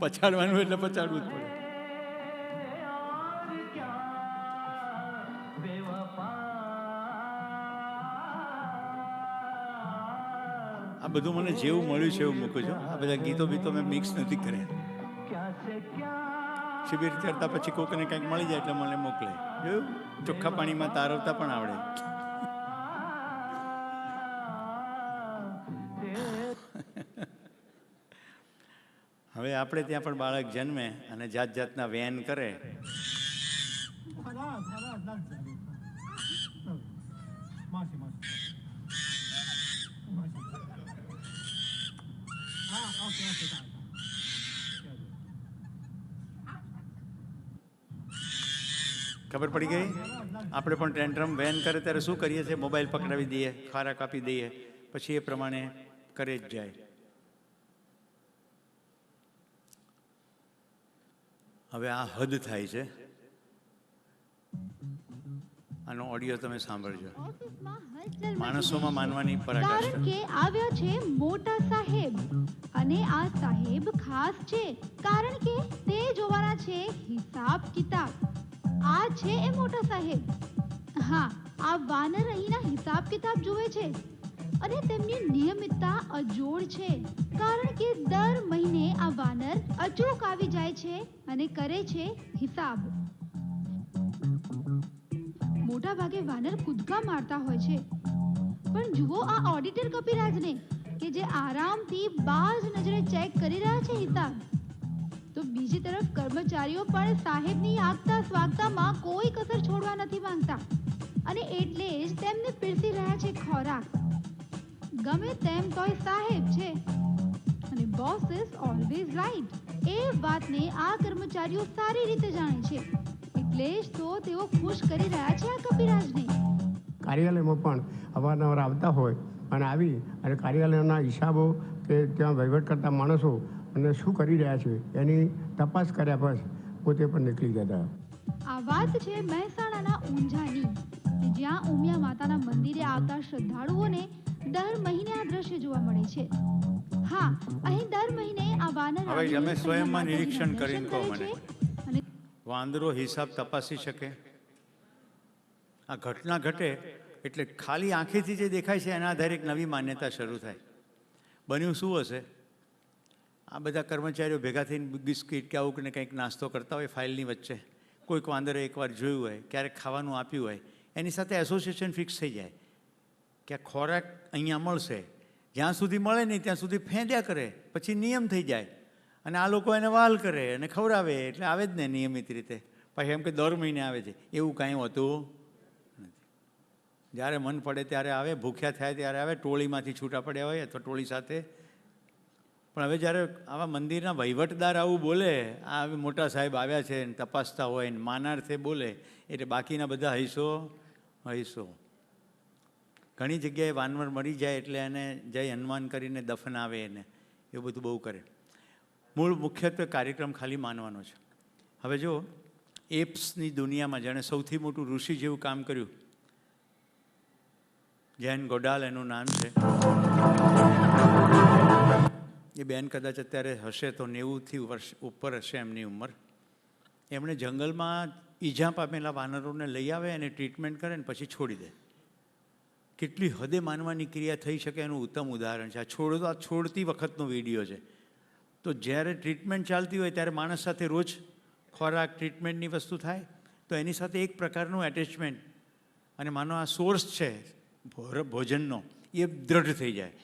પછાડવાનું એટલે પછાડવું જ પડે. આ બધું મને જેવું મળ્યું છે એવું મૂકું છું. આ બધા ગીતો બીતો મેં મિક્સ નથી કર્યા. શિબિર કરતા પછી કોકને કંઈક મળી જાય એટલે મને મોકલે. જોયું, ચોખ્ખા પાણીમાં તારવતા પણ આવડે. હવે આપણે ત્યાં પણ બાળક જન્મે અને જાત જાતના વેન કરે. ખબર પડી ગઈ? આપણે પણ ટેન્ટ્રમ વેન કરે ત્યારે શું કરીએ છીએ? મોબાઈલ પકડાવી દઈએ, ખારા કાપી દઈએ, પછી એ પ્રમાણે કરે જ જાય. હવે આ હદ થાય છે. આનો ઓડિયો તમે સાંભળજો. માણસોમાં માનવાની પરાકાષ્ઠા. કારણ કે આવ્યા છે મોટા સાહેબ અને આ સાહેબ ખાસ છે કારણ કે તે જોવાના છે હિસાબ કિતાબ. આ છે એ મોટા સાહેબ. હા, આ વાનર અહીંના હિસાબ કિતાબ જુએ છે અને તેમની નિયમિતતા અજોડ છે કારણ કે દર મહિને આ વાનર અચૂક આવી જાય છે અને કરે છે હિસાબ. મોટા ભાગે વાનર કૂદકા મારતા હોય છે, પણ જુઓ આ ઓડિટર કપિરાજને કે જે આરામથી બાજ નજરે ચેક કરી રહ્યા છે હિસાબ. તો બીજી તરફ કર્મચારીઓ પણ સાહેબની આગતા સ્વાગતામાં કોઈ કસર છોડવા નથી માંગતા અને એટલે જ તેમને પીરસી રહ્યા છે ખોરાક. ગમે તેમ તોય સાહેબ છે અને બોસ ઇઝ ઓલવેઝ રાઈટ. એ વાતને આ કર્મચારીઓ સારી રીતે જાણે છે, એટલે જ તો તેઓ ખુશ કરી રહ્યા છે આ કપિરાજને. કાર્યાલયમાં પણ અવારનવાર આવતા હોય અને આવી અને કાર્યાલયના હિસાબો કે ત્યાં વહીવટ કરતા માણસો અને શું કરી રહ્યા છે એની તપાસ કર્યા પછી પોતે પણ નીકળી જતા. આ વાત છે મહેસાણાના ઊંઝાની કે જ્યાં ઉમિયા માતાના મંદિરે આવતા શ્રદ્ધાળુઓને દર મહિને આ દ્રશ્ય જોવા મળે છે. હા, અહીં દર મહિને આ વાનર હવે આવીને તમે સ્વયંમાં માતાજીના નિરીક્ષણ દર્શન કરીને કહો કરે મને. છે અને વાંદરો હિસાબ તપાસી શકે? આ ઘટના ઘટે એટલે ખાલી આંખેથી જે દેખાય છે એના આધારે એક નવી માન્યતા શરૂ થાય. બન્યું શું હશે? આ બધા કર્મચારીઓ ભેગા થઈને બિસ્કિટ કે આવું કંઈક નાસ્તો કરતા હોય ફાઇલની વચ્ચે. કોઈક વાંદરે એકવાર જોયું હોય, ક્યારેક ખાવાનું આપ્યું હોય, એની સાથે એસોસિએશન ફિક્સ થઈ જાય કે ખોરાક અહીંયા મળશે. જ્યાં સુધી મળે નહીં ત્યાં સુધી ફેંદ્યા કરે, પછી નિયમ થઈ જાય અને આ લોકો એને વાલ કરે અને ખવડાવે એટલે આવે જ ને નિયમિત રીતે. પછી એમ કે દર મહિને આવે છે, એવું કાંઈ હોતું નથી. જ્યારે મન પડે ત્યારે આવે, ભૂખ્યા થાય ત્યારે આવે, ટોળીમાંથી છૂટા પડ્યા હોય અથવા ટોળી સાથે. પણ હવે જ્યારે આવા મંદિરના વહીવટદાર આવું બોલે, આ મોટા સાહેબ આવ્યા છે ને તપાસતા હોય ને માનાર્થે બોલે, એટલે બાકીના બધા હૈસો. ઘણી જગ્યાએ વાનર મરી જાય એટલે એને જય હનુમાન કરીને દફનાવે એને, એવું બધું બહુ કરે. મૂળ મુખ્યત્વે કાર્યક્રમ ખાલી માનવાનો છે. હવે જો એપ્સની દુનિયામાં જેણે સૌથી મોટું ઋષિ જેવું કામ કર્યું, જૈન ગોડાલ એનું નામ છે. એ બેન કદાચ અત્યારે હશે તો 90થી વર્ષ ઉપર હશે એમની ઉંમર. એમણે જંગલમાં ઈજા પામેલા વાનરોને લઈ આવે અને ટ્રીટમેન્ટ કરે ને પછી છોડી દે. કેટલી હદે માનવાની ક્રિયા થઈ શકે એનું ઉત્તમ ઉદાહરણ છે. આ છોડતી વખતનો વિડીયો છે. તો જ્યારે ટ્રીટમેન્ટ ચાલતી હોય ત્યારે માણસ સાથે રોજ ખોરાક ટ્રીટમેન્ટની વસ્તુ થાય તો એની સાથે એક પ્રકારનું એટેચમેન્ટ અને માનો આ સોર્સ છે ભોજનનો એ દ્રઢ થઈ જાય.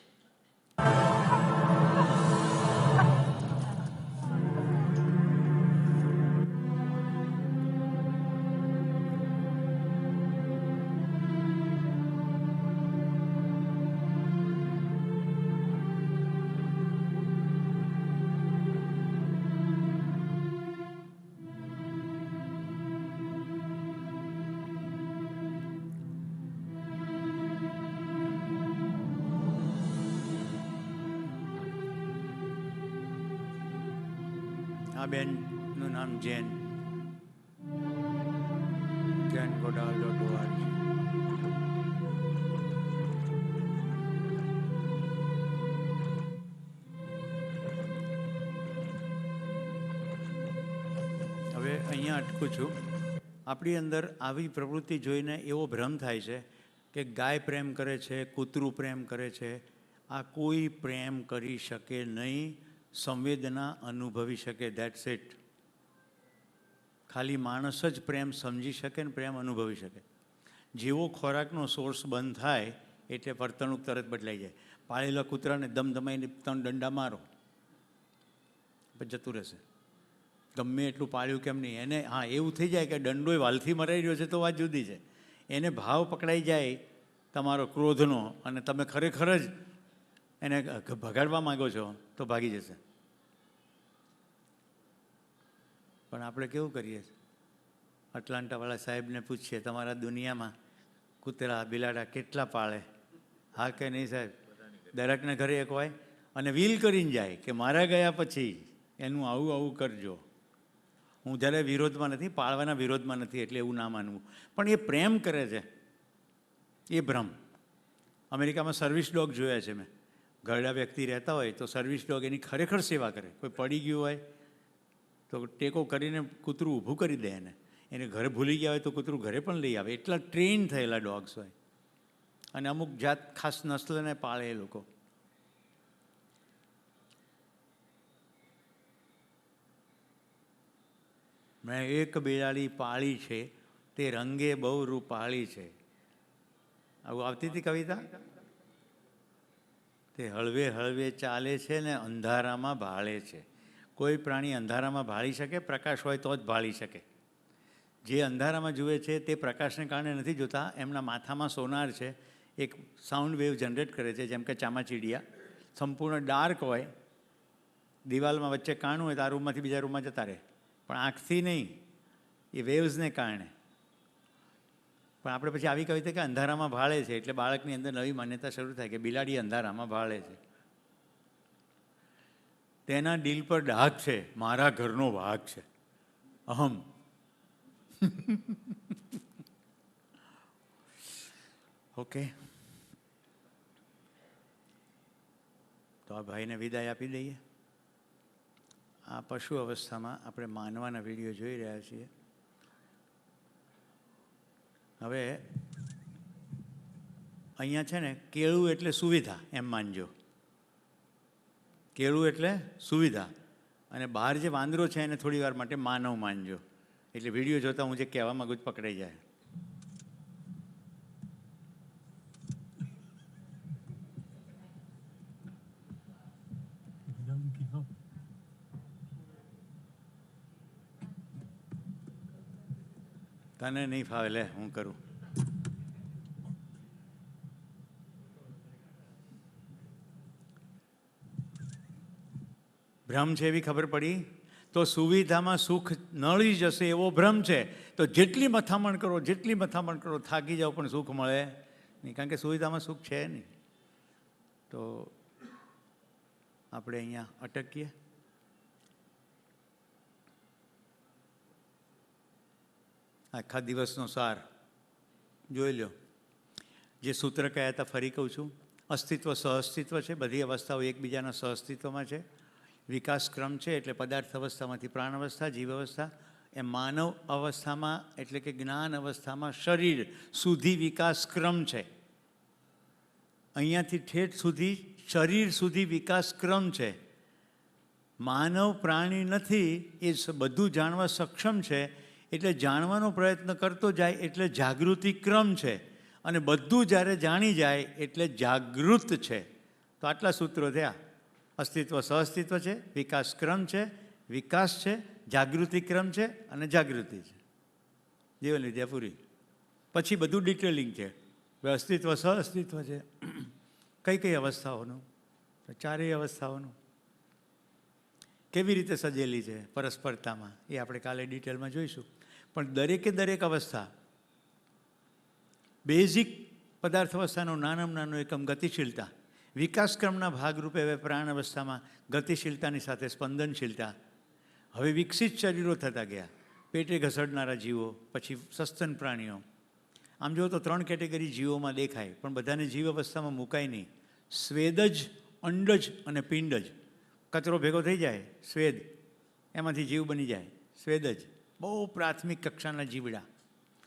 આ બેનનું નામ જૈન ગોડાલ.org. હવે અહીંયા અટકું છું. આપણી અંદર આવી પ્રવૃત્તિ જોઈને એવો ભ્રમ થાય છે કે ગાય પ્રેમ કરે છે, કૂતરું પ્રેમ કરે છે, આ કોઈ પ્રેમ કરી શકે નહીં, સંવેદના અનુભવી શકે, ધેટ્સ ઇટ. ખાલી માણસ જ પ્રેમ સમજી શકે ને પ્રેમ અનુભવી શકે. જેવો ખોરાકનો સોર્સ બંધ થાય એટલે વર્તણૂક તરત બદલાઈ જાય. પાળેલા કૂતરાને ધમધમાઈને 3 દંડા મારો પછી જતું રહેશે, ગમે એટલું પાળ્યું કેમ નહીં. એને હા એવું થઈ જાય કે દંડોય વાલથી મરાઈ રહ્યો છે તો વાત જુદી છે. એને ભાવ પકડાઈ જાય તમારો ક્રોધનો અને તમે ખરેખર જ એને ભગાડવા માગો છો તો ભાગી જશે. પણ આપણે કેવું કરીએ, એટલાન્ટાવાળા સાહેબને પૂછીએ તમારા દુનિયામાં કૂતરા બિલાડા કેટલા પાળે? હા કે નહીં સાહેબ? દરેકને ઘરે એક હોય અને વિલ કરીને જાય કે મારા ગયા પછી એનું આવું આવું કરજો. હું જ્યારે વિરોધમાં નથી, પાળવાના વિરોધમાં નથી, એટલે એવું ના માનવું, પણ એ પ્રેમ કરે છે એ ભ્રમ. અમેરિકામાં સર્વિસ ડોગ જોયા છે મેં. ઘરડા વ્યક્તિ રહેતા હોય તો સર્વિસ ડોગ એની ખરેખર સેવા કરે. કોઈ પડી ગયું હોય તો ટેકો કરીને કૂતરું ઊભું કરી દે. એને ઘરે ભૂલી ગયા હોય તો કૂતરું ઘરે પણ લઈ આવે. એટલા ટ્રેન થયેલા ડોગ્સ હોય અને અમુક જાત ખાસ નસ્લને પાળે એ લોકો. મેં એક બિલાડી પાળી છે, તે રંગે બહુ રૂપાળી છે. આવું આવતી હતી કવિતા. તે હળવે હળવે ચાલે છે ને અંધારામાં ભાળે છે. કોઈ પ્રાણી અંધારામાં ભાળી શકે? પ્રકાશ હોય તો જ ભાળી શકે. જે અંધારામાં જુએ છે તે પ્રકાશને કારણે નથી જોતા. એમના માથામાં સોનાર છે, એક સાઉન્ડ વેવ જનરેટ કરે છે, જેમ કે ચામાચીડિયા. સંપૂર્ણ ડાર્ક હોય, દિવાલમાં વચ્ચે કાણું હોય તો આ રૂમમાંથી બીજા રૂમમાં જતા રહે, પણ આંખથી નહીં, એ વેવ્સને કારણે. પણ આપણે પછી આવી કવિતા કે અંધારામાં ભાળે છે એટલે બાળકની અંદર નવી માન્યતા શરૂ થાય કે બિલાડી અંધારામાં ભાળે છે. તેના દિલ પર ડાઘ છે, મારા ઘરનો વાઘ છે. અહમ. ઓકે, તો આ ભાઈને વિદાય આપી દઈએ. આ પશુ અવસ્થામાં આપણે માનવાના વિડીયો જોઈ રહ્યા છીએ. હવે અહીંયા છે ને, કેળું એટલે સુવિધા એમ માનજો. કેળું એટલે સુવિધા, અને બહાર જે વાંદરો છે એને થોડી વાર માટે માનવ માનજો. એટલે વિડીયો જોતા હું જે કહેવા માંગુ છું પકડાઈ જાય. તને નહીં ફાવે, લે હું કરું. ભ્રમ છે એવી ખબર પડી તો સુવિધામાં સુખ નળી જશે એવો ભ્રમ છે. તો જેટલી મથામણ કરો, જેટલી મથામણ કરો, થાકી જાઓ પણ સુખ મળે નહીં, કારણ કે સુવિધામાં સુખ છે નહીં. તો આપણે અહીંયા અટકીએ. આખા દિવસનો સાર જોઈ લો. જે સૂત્ર કયા હતા ફરી કહું છું. અસ્તિત્વ સહઅસ્તિત્વ છે, બધી અવસ્થાઓ એકબીજાના સહઅસ્તિત્વમાં છે. વિકાસ ક્રમ છે એટલે પદાર્થ અવસ્થામાંથી પ્રાણ અવસ્થા, જીવ અવસ્થા, એ માનવ અવસ્થામાં એટલે કે જ્ઞાન અવસ્થામાં શરીર સુધી વિકાસ ક્રમ છે. અહીંયાથી ઠેઠ સુધી શરીર સુધી વિકાસ ક્રમ છે. માનવ પ્રાણી નથી, એ બધું જાણવા સક્ષમ છે, એટલે જાણવાનો પ્રયત્ન કરતો જાય એટલે જાગૃતિ ક્રમ છે. અને બધું જ્યારે જાણી જાય એટલે જાગૃત છે. તો આટલા સૂત્રો થયા. અસ્તિત્વ સહઅસ્તિત્વ છે, વિકાસ ક્રમ છે, વિકાસ છે, જાગૃતિ ક્રમ છે અને જાગૃતિ છે. જીવન વિદ્યા પૂરી. પછી બધું ડિટેલિંગ છે. અસ્તિત્વ સહઅસ્તિત્વ છે, કઈ કઈ અવસ્થાઓનું, ચારેય અવસ્થાઓનું કેવી રીતે સજેલી છે પરસ્પરતામાં, એ આપણે કાલે ડિટેલમાં જોઈશું. પણ દરેકે દરેક અવસ્થા, બેઝિક પદાર્થ અવસ્થાનું નાનામાં નાનું એકમ ગતિશીલતા, વિકાસક્રમના ભાગરૂપે હવે પ્રાણ અવસ્થામાં ગતિશીલતાની સાથે સ્પંદનશીલતા. હવે વિકસિત શરીરો થતા ગયા, પેટે ઘસડનારા જીવો, પછી સસ્તન પ્રાણીઓ. આમ જુઓ તો 3 કેટેગરી જીવોમાં દેખાય, પણ બધાને જીવ અવસ્થામાં મુકાય નહીં. સ્વેદજ, અંડજ અને પિંડજ. કચરો ભેગો થઈ જાય, સ્વેદ, એમાંથી જીવ બની જાય, સ્વેદજ. બહુ પ્રાથમિક કક્ષાના જીવડા.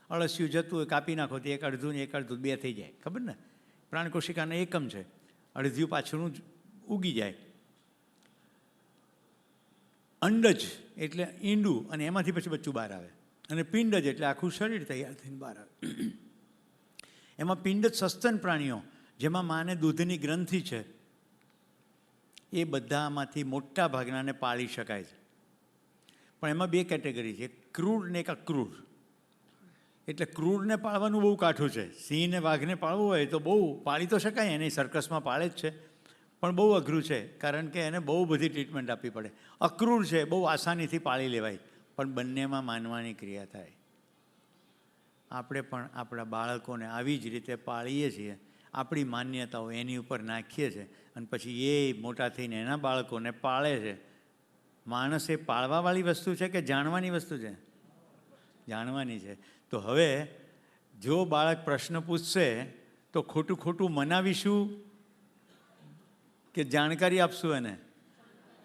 અળસિયું જતું હોય, કાપી નાખો તો એક અડધું ને એક અડધું 2 થઈ જાય, ખબર ને. પ્રાણકોશિકાના એકમ છે. અડધ્યું પાછળનું જ ઉગી જાય. અંડજ એટલે ઈંડું, અને એમાંથી પછી બચ્ચું બહાર આવે. અને પિંડજ એટલે આખું શરીર તૈયાર થઈને બહાર આવે. એમાં પિંડજ સસ્તન પ્રાણીઓ, જેમાં માને દૂધની ગ્રંથિ છે, એ બધામાંથી મોટા ભાગનાને પાળી શકાય છે. પણ એમાં બે કેટેગરી છે, ક્રૂર ને એક અક્રૂર. એટલે ક્રૂરને પાળવાનું બહુ કાઠું છે. સિંહને વાઘને પાળવું હોય તો બહુ પાળી તો શકાય, એને સર્કસમાં પાળે જ છે, પણ બહુ અઘરું છે, કારણ કે એને બહુ બધી ટ્રીટમેન્ટ આપવી પડે. અક્રૂર છે, બહુ આસાનીથી પાળી લેવાય, પણ બંનેમાં માનવાની ક્રિયા થાય. આપણે પણ આપણા બાળકોને આવી જ રીતે પાળીએ છીએ, આપણી માન્યતાઓ એની ઉપર નાખીએ છીએ, અને પછી એ મોટા થઈને એના બાળકોને પાળે છે. માણસ એ પાળવાવાળી વસ્તુ છે કે જાણવાની વસ્તુ છે? જાણવાની છે. તો હવે જો બાળક પ્રશ્ન પૂછશે તો ખોટું ખોટું મનાવીશું કે જાણકારી આપશું એને?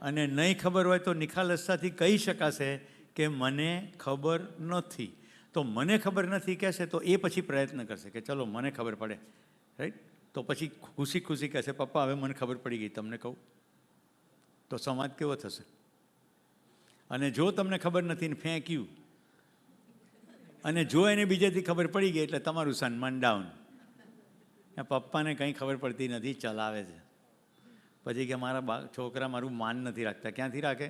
અને નહીં ખબર હોય તો નિખાલસતાથી કહી શકાશે કે મને ખબર નથી. તો મને ખબર નથી કહેશે તો એ પછી પ્રયત્ન કરશે કે ચલો મને ખબર પડે, રાઈટ? તો પછી ખુશી ખુશી કહેશે પપ્પા હવે મને ખબર પડી ગઈ, તમને કહું. તો સંવાદ કેવો થશે? અને જો તમને ખબર નથી ને ફેંક્યું, અને જો એને બીજેથી ખબર પડી ગઈ એટલે તમારું સન્માન ડાઉન. પપ્પાને કંઈ ખબર પડતી નથી, ચલાવે છે. પછી કે મારા છોકરા મારું માન નથી રાખતા. ક્યાંથી રાખે?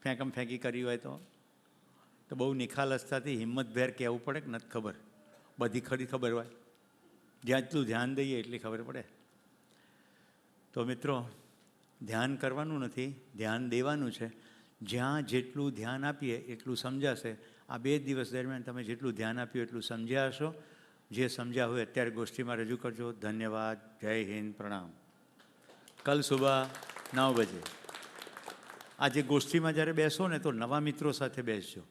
ફેંકમ ફેંકી કરી હોય તો બહુ નિખાલસતાથી હિંમતભેર કહેવું પડે કે નથી ખબર. બધી ખરી ખબર હોય, જેટલું ધ્યાન દઈએ એટલી ખબર પડે. તો મિત્રો, ધ્યાન કરવાનું નથી, ધ્યાન દેવાનું છે. જ્યાં જેટલું ધ્યાન આપીએ એટલું સમજાશે. આ 2 દિવસ દરમિયાન તમે જેટલું ધ્યાન આપ્યું એટલું સમજ્યા હશો. જે સમજ્યા હોય અત્યારે ગોષ્ઠીમાં રજૂ કરજો. ધન્યવાદ. જય હિન્દ. પ્રણામ. કલ સુબહ 9 બજે. આજે ગોષ્ઠીમાં જ્યારે બેસો ને તો નવા મિત્રો સાથે બેસજો,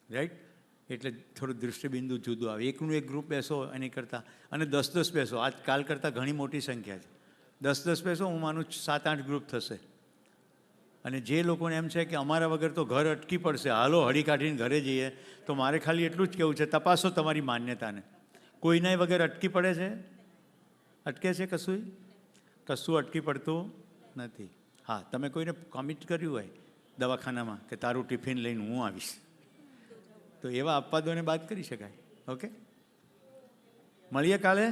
રાઈટ? એટલે થોડું દૃષ્ટિબિંદુ જુદું આવે. એકનું એક ગ્રુપ બેસો એની કરતાં, અને 10-10 બેસો. આજ કાલ કરતાં ઘણી મોટી સંખ્યા છે. 10-10 બેસો, હું માનું 7-8 ગ્રુપ થશે. અને જે લોકોને એમ છે કે અમારા વગર તો ઘર અટકી પડશે, હાલો હળી કાઢીને ઘરે જઈએ, તો મારે ખાલી એટલું જ કહેવું છે, તપાસો તમારી માન્યતાને. કોઈના વગર અટકી પડે છે? અટકે છે કશું? કશું અટકી પડતું નથી. હા, તમે કોઈને કોમિટ કર્યું હોય દવાખાનામાં કે તારું ટિફિન લઈને હું આવીશ, તો એવા અપવાદોને બાદ કરી શકાય. ઓકે, મળીએ કાલે.